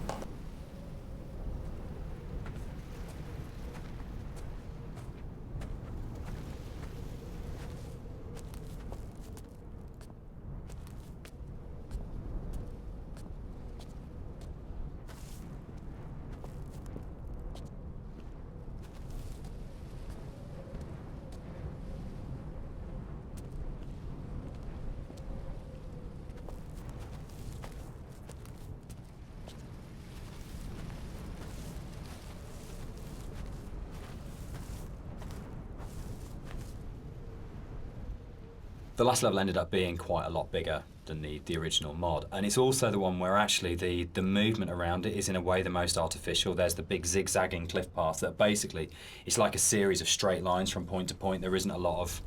The last level ended up being quite a lot bigger than the original mod, and it's also the one where actually the movement around it is in a way the most artificial. There's the big zigzagging cliff paths that basically it's like a series of straight lines from point to point. There isn't a lot of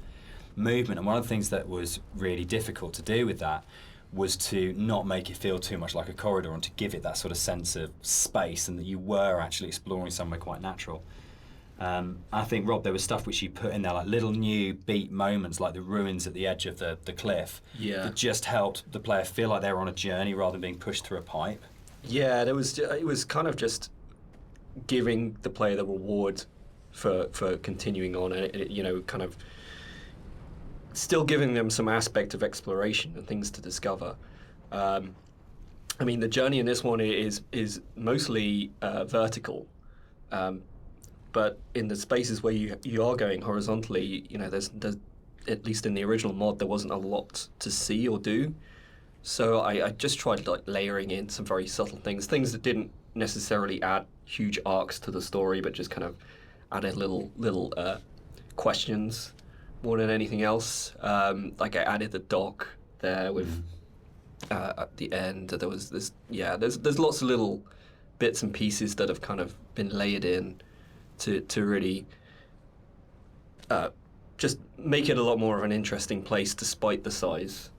movement, and one of the things that was really difficult to do with that was to not make it feel too much like a corridor and to give it that sort of sense of space and that you were actually exploring somewhere quite natural. I think, Rob, there was stuff which you put in there, like little new beat moments, like the ruins at the edge of the cliff, that just helped the player feel like they were on a journey rather than being pushed through a pipe. Yeah, it was kind of just giving the player the reward for continuing on, and you know, kind of still giving them some aspect of exploration and things to discover. I mean, the journey in this one is mostly vertical, but in the spaces where you are going horizontally, you know, there's at least in the original mod there wasn't a lot to see or do. So I just tried like layering in some very subtle things that didn't necessarily add huge arcs to the story, but just kind of added little questions more than anything else. Like I added the dock there with at the end. There was this, there's lots of little bits and pieces that have kind of been layered in to really just make it a lot more of an interesting place despite the size.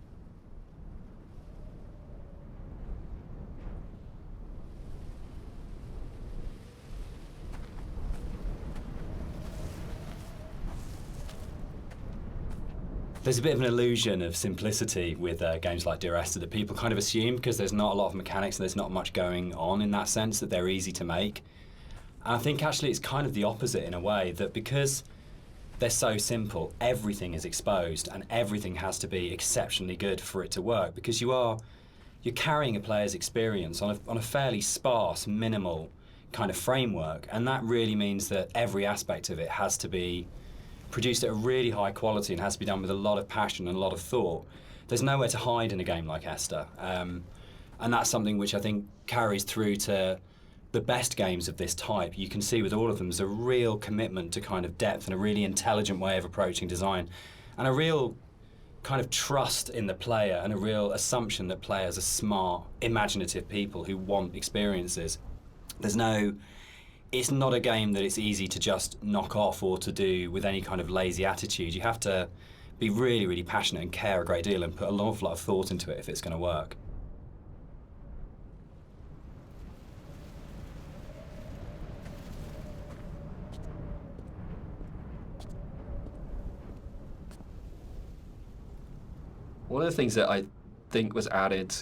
There's a bit of an illusion of simplicity with games like Dear Esther that people kind of assume because there's not a lot of mechanics and there's not much going on in that sense that they're easy to make. And I think actually it's kind of the opposite in a way, that because they're so simple, everything is exposed and everything has to be exceptionally good for it to work, because you're carrying a player's experience on a fairly sparse, minimal kind of framework, and that really means that every aspect of it has to be produced at a really high quality and has to be done with a lot of passion and a lot of thought. There's nowhere to hide in a game like Esther, and that's something which I think carries through to the best games of this type. You can see with all of them there's a real commitment to kind of depth and a really intelligent way of approaching design, and a real kind of trust in the player and a real assumption that players are smart, imaginative people who want experiences. It's not a game that it's easy to just knock off or to do with any kind of lazy attitude. You have to be really, really passionate and care a great deal and put an awful lot of thought into it if it's going to work. One of the things that I think was added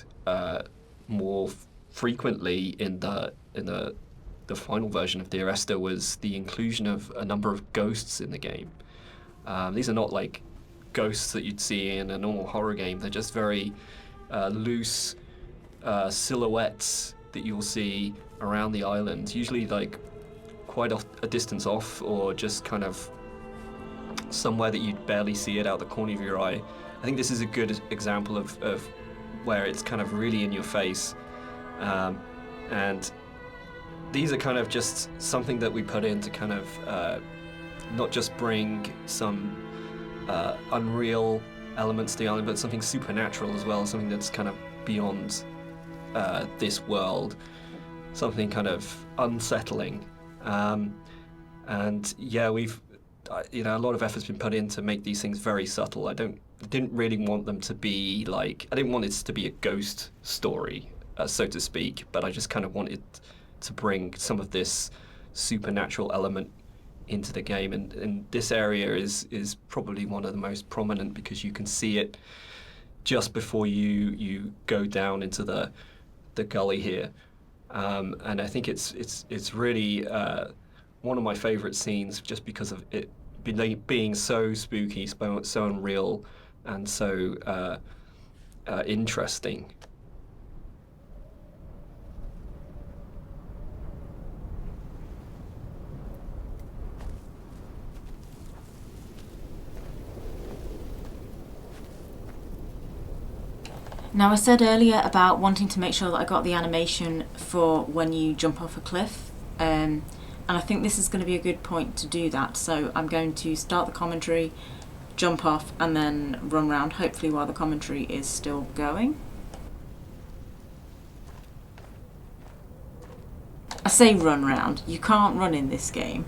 more frequently in the final version of Dear Esther was the inclusion of a number of ghosts in the game. These are not like ghosts that you'd see in a normal horror game. They're just very loose silhouettes that you'll see around the island, usually like quite a distance off, or just kind of somewhere that you'd barely see it out the corner of your eye. I think this is a good example of where it's kind of really in your face, and these are kind of just something that we put in to kind of not just bring some unreal elements to the island, but something supernatural as well, something that's kind of beyond this world, something kind of unsettling. And yeah, a lot of effort's been put in to make these things very subtle. I didn't really want them to be like, I didn't want it to be a ghost story, so to speak, but I just kind of wanted to bring some of this supernatural element into the game, and this area is probably one of the most prominent because you can see it just before you go down into the gully here, and I think it's really one of my favorite scenes just because of it being so spooky, so unreal, and so interesting. Now, I said earlier about wanting to make sure that I got the animation for when you jump off a cliff, and I think this is going to be a good point to do that. So I'm going to start the commentary, jump off, and then run round, hopefully while the commentary is still going. I say run round, you can't run in this game.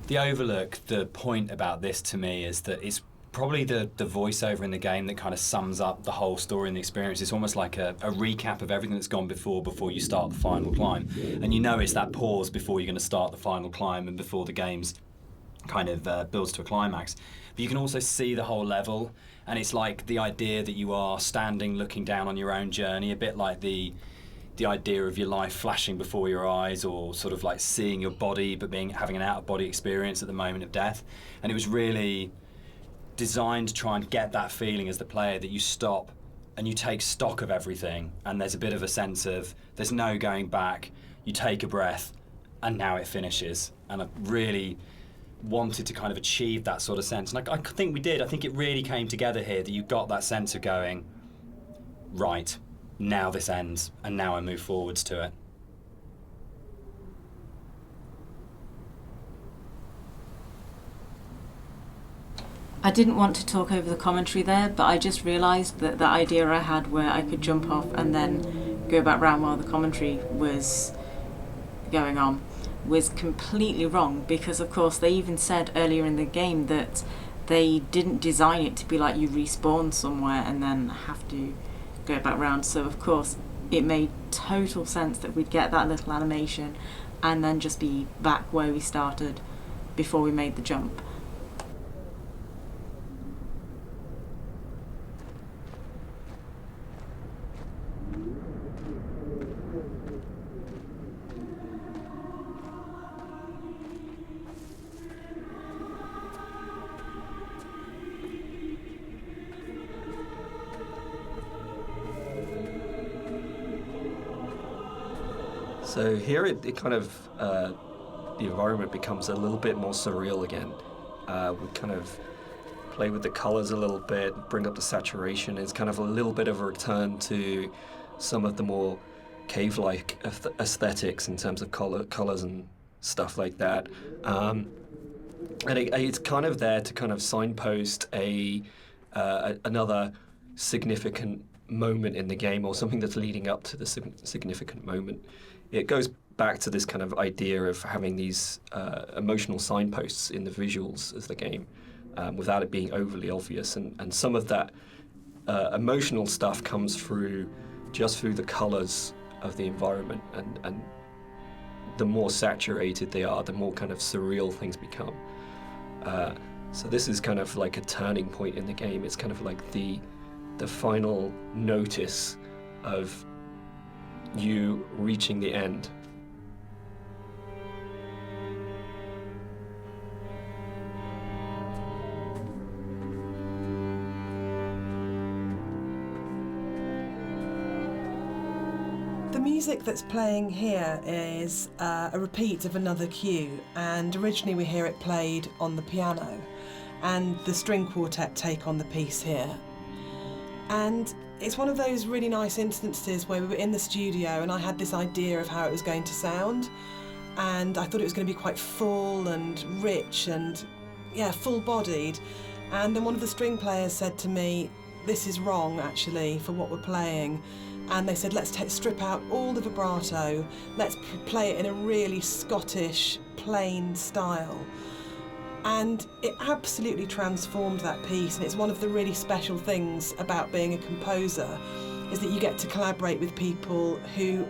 The overlook, the point about this to me is that it's probably the voiceover in the game that kind of sums up the whole story and the experience. It's almost like a recap of everything that's gone before you start the final climb. And you know it's that pause before you're going to start the final climb and before the game's kind of builds to a climax. But you can also see the whole level, and it's like the idea that you are standing looking down on your own journey, a bit like the idea of your life flashing before your eyes, or sort of like seeing your body but having an out-of-body experience at the moment of death. And it was really designed to try and get that feeling as the player that you stop and you take stock of everything, and there's a bit of a sense of there's no going back. You take a breath and now it finishes. And I really wanted to kind of achieve that sort of sense, and I think we did. I think it really came together here, that you got that sense of going, right, now this ends, and now I move forwards to it. I didn't want to talk over the commentary there, but I just realised that the idea I had where I could jump off and then go back round while the commentary was going on was completely wrong, because of course they even said earlier in the game that they didn't design it to be like you respawn somewhere and then have to go back round. So of course it made total sense that we'd get that little animation and then just be back where we started before we made the jump. So here it kind of, the environment becomes a little bit more surreal again. We kind of play with the colors a little bit, bring up the saturation. It's kind of a little bit of a return to some of the more cave-like aesthetics in terms of colors and stuff like that. And it's kind of there to kind of signpost another significant moment in the game, or something that's leading up to the significant moment. It goes back to this kind of idea of having these emotional signposts in the visuals of the game, without it being overly obvious. And some of that emotional stuff comes through the colors of the environment, and the more saturated they are, the more kind of surreal things become. So this is kind of like a turning point in the game. It's kind of like the final notice of you reaching the end. The music that's playing here is a repeat of another cue, and originally we hear it played on the piano, and the string quartet take on the piece here. And it's one of those really nice instances where we were in the studio and I had this idea of how it was going to sound, and I thought it was going to be quite full and rich and, yeah, full-bodied. And then one of the string players said to me, this is wrong actually for what we're playing. And they said, let's strip out all the vibrato, let's play it in a really Scottish, plain style. And it absolutely transformed that piece, and it's one of the really special things about being a composer, is that you get to collaborate with people who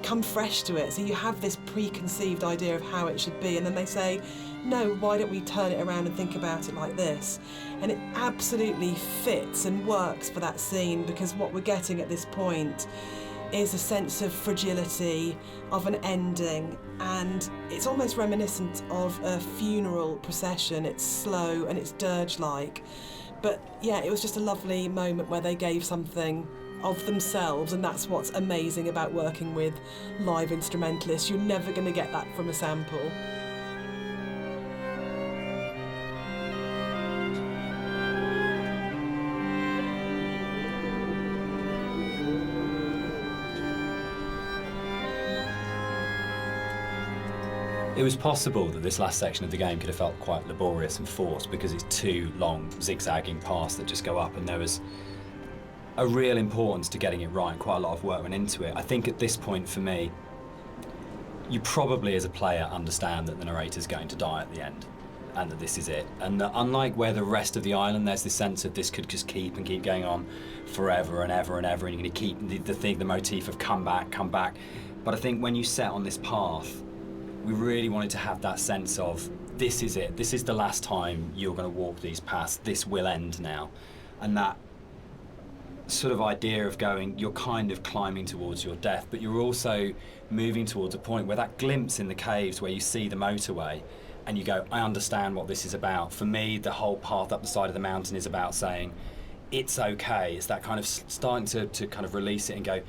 come fresh to it. So you have this preconceived idea of how it should be, and then they say, no, why don't we turn it around and think about it like this? And it absolutely fits and works for that scene, because what we're getting at this point is a sense of fragility, of an ending, and it's almost reminiscent of a funeral procession. It's slow and it's dirge-like. But yeah, it was just a lovely moment where they gave something of themselves, and that's what's amazing about working with live instrumentalists. You're never going to get that from a sample. It was possible that this last section of the game could have felt quite laborious and forced, because it's two long zigzagging paths that just go up, and there was a real importance to getting it right, and quite a lot of work went into it. I think at this point for me, you probably as a player understand that the narrator's going to die at the end, and that this is it. And that unlike where the rest of the island, there's this sense of this could just keep going on forever and ever and ever, and you're going to keep the motif of come back. But I think when you set on this path, we really wanted to have that sense of this is it. This is the last time you're going to walk these paths. This will end now. And that sort of idea of going, you're kind of climbing towards your death, but you're also moving towards a point where that glimpse in the caves where you see the motorway and you go, I understand what this is about. For me, the whole path up the side of the mountain is about saying, it's okay. It's that kind of starting to kind of release it and go,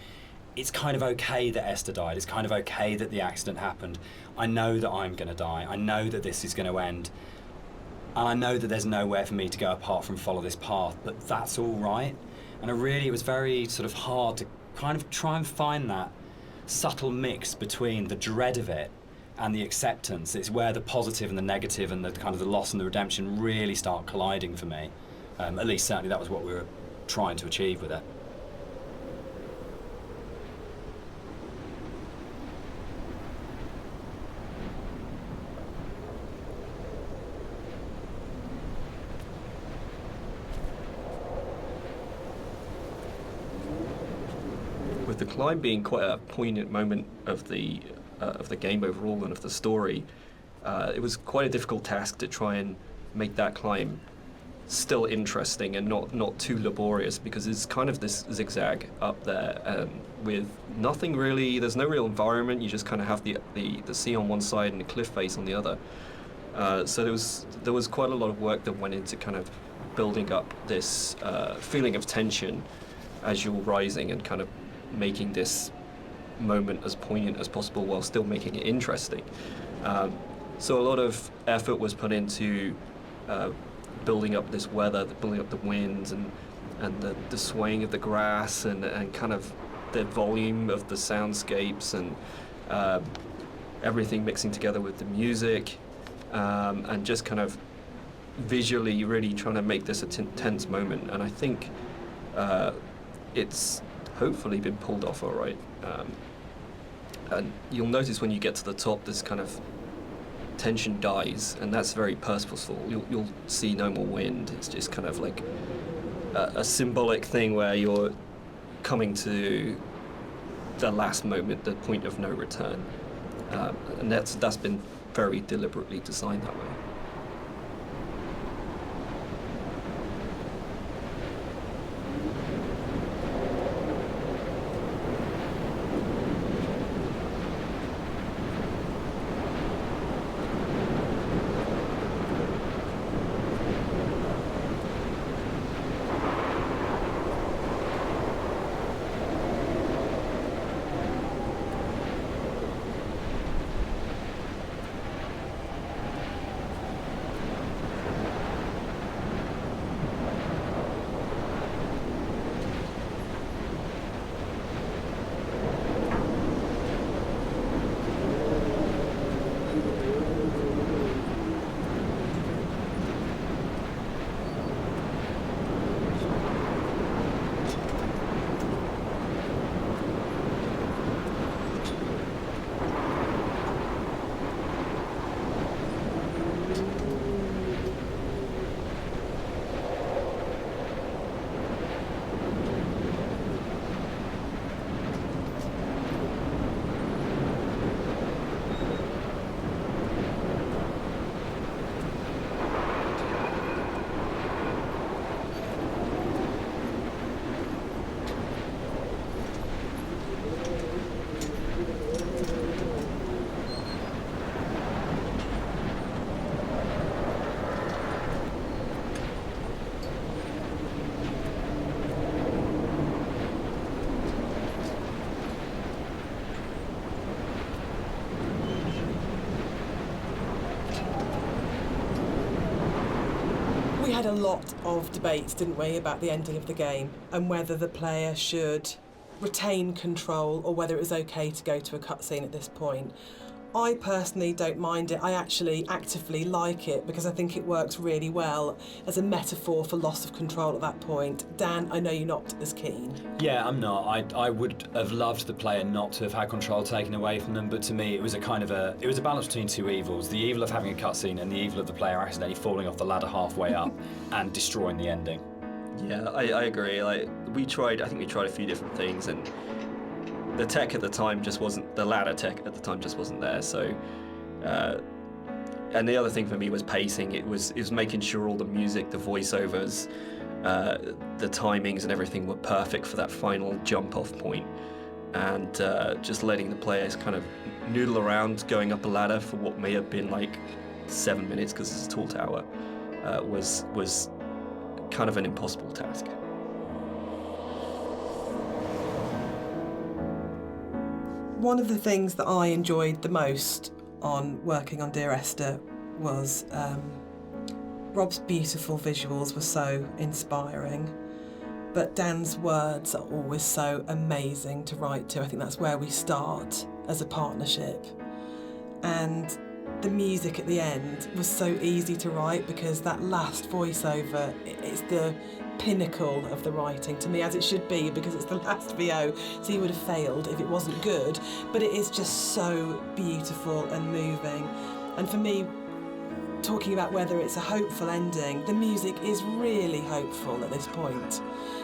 it's kind of okay that Esther died. It's kind of okay that the accident happened. I know that I'm going to die. I know that this is going to end. And I know that there's nowhere for me to go apart from follow this path, but that's all right. And it was very sort of hard to kind of try and find that subtle mix between the dread of it and the acceptance. It's where the positive and the negative and the kind of the loss and the redemption really start colliding for me. At least certainly that was what we were trying to achieve with it. With the climb being quite a poignant moment of the game overall and of the story, it was quite a difficult task to try and make that climb still interesting and not too laborious, because it's kind of this zigzag up there with nothing really. There's no real environment. You just kind of have the sea on one side and the cliff face on the other. So there was quite a lot of work that went into kind of building up this feeling of tension as you're rising and kind of making this moment as poignant as possible while still making it interesting. So a lot of effort was put into building up this weather, building up the winds and the swaying of the grass and kind of the volume of the soundscapes and everything mixing together with the music, and just kind of visually really trying to make this a tense moment. And I think it's hopefully been pulled off all right. And you'll notice when you get to the top, this kind of tension dies, and that's very purposeful. You'll see no more wind. It's just kind of like a symbolic thing where you're coming to the last moment, the point of no return, and that's been very deliberately designed that way. We had a lot of debates, didn't we, about the ending of the game and whether the player should retain control or whether it was okay to go to a cutscene at this point. I personally don't mind it. I actually actively like it because I think it works really well as a metaphor for loss of control at that point. Dan, I know you're not as keen. Yeah, I'm not. I would have loved the player not to have had control taken away from them, but to me it was a balance between two evils. The evil of having a cutscene and the evil of the player accidentally falling off the ladder halfway up and destroying the ending. Yeah, I agree. I think we tried a few different things, and the tech at the time just wasn't, the ladder tech at the time just wasn't there, so and the other thing for me was pacing. It was making sure all the music, the voiceovers, the timings and everything were perfect for that final jump-off point. And just letting the players kind of noodle around going up a ladder for what may have been like 7 minutes, because it's a tall tower, was kind of an impossible task. One of the things that I enjoyed the most on working on Dear Esther was Rob's beautiful visuals were so inspiring, but Dan's words are always so amazing to write to. I think that's where we start as a partnership. And the music at the end was so easy to write, because that last voiceover, it's the pinnacle of the writing to me, as it should be, because it's the last VO, so you would have failed if it wasn't good. But it is just so beautiful and moving. And for me, talking about whether it's a hopeful ending, the music is really hopeful at this point.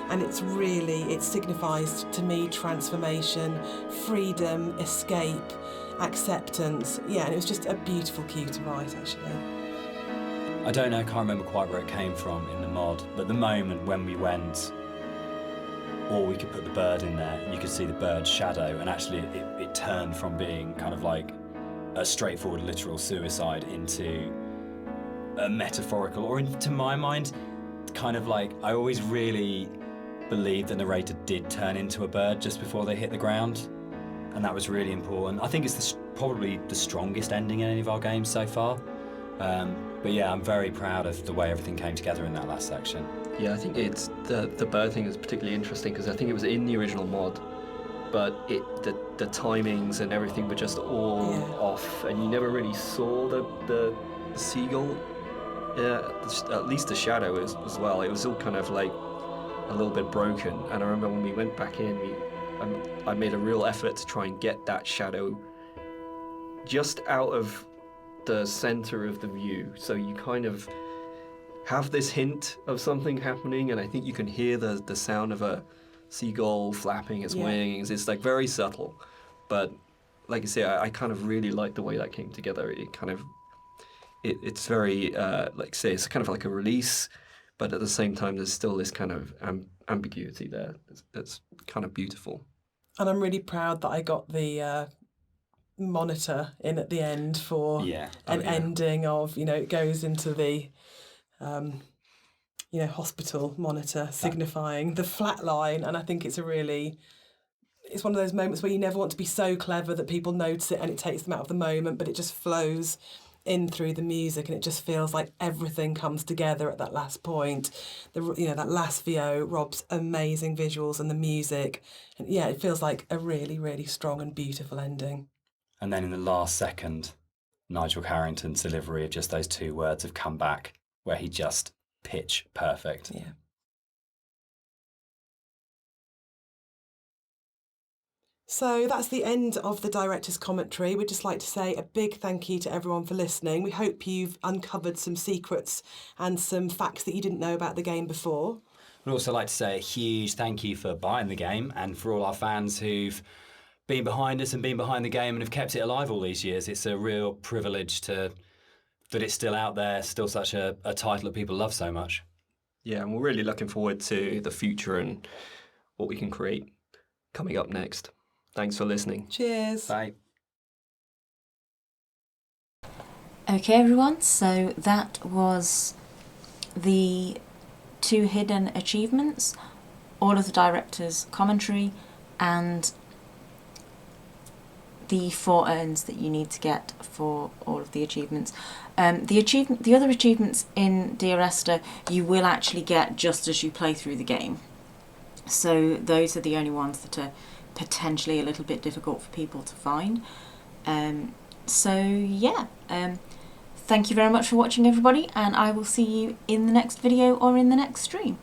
And it signifies to me transformation, freedom, escape, acceptance. Yeah, and it was just a beautiful cue to write, actually. I don't know, I can't remember quite where it came from in the mod, but the moment when we went, or we could put the bird in there, you could see the bird's shadow, and actually it turned from being kind of like a straightforward literal suicide into a metaphorical, or to my mind, kind of like, I always really believed the narrator did turn into a bird just before they hit the ground, and that was really important. I think it's probably the strongest ending in any of our games so far. But yeah, I'm very proud of the way everything came together in that last section. Yeah, I think it's the bird thing is particularly interesting, because I think it was in the original mod, but the timings and everything were just all off, and you never really saw the seagull. Yeah, at least the shadow as well. It was all kind of like a little bit broken. And I remember when we went back in, I made a real effort to try and get that shadow just out of the center of the view, so you kind of have this hint of something happening, and I think you can hear the sound of a seagull flapping its wings. It's like very subtle, but like I say, I kind of really like the way that came together. It kind of it's very like say, it's kind of like a release, but at the same time there's still this kind of ambiguity there that's kind of beautiful. And I'm really proud that I got the monitor in at the end for an ending of, it goes into the hospital monitor, signifying the flat line. And I think it's it's one of those moments where you never want to be so clever that people notice it and it takes them out of the moment, but it just flows in through the music, and it just feels like everything comes together at that last point. That last VO, Rob's amazing visuals and the music, and it feels like a really, really strong and beautiful ending. And then in the last second, Nigel Carrington's delivery of just those two words have come back, where he just pitch perfect. Yeah. So that's the end of the director's commentary. We'd just like to say a big thank you to everyone for listening. We hope you've uncovered some secrets and some facts that you didn't know about the game before. We'd also like to say a huge thank you for buying the game, and for all our fans who've been behind us and been behind the game and have kept it alive all these years. It's a real privilege that it's still out there, still such a title that people love so much. Yeah, and we're really looking forward to the future and what we can create coming up next. Thanks for listening. Cheers. Bye. Okay, everyone, so that was the 2 hidden achievements, all of the director's commentary, and the 4 urns that you need to get for all of the achievements. The other achievements in Dear Esther you will actually get just as you play through the game. So those are the only ones that are potentially a little bit difficult for people to find. Thank you very much for watching, everybody, and I will see you in the next video or in the next stream.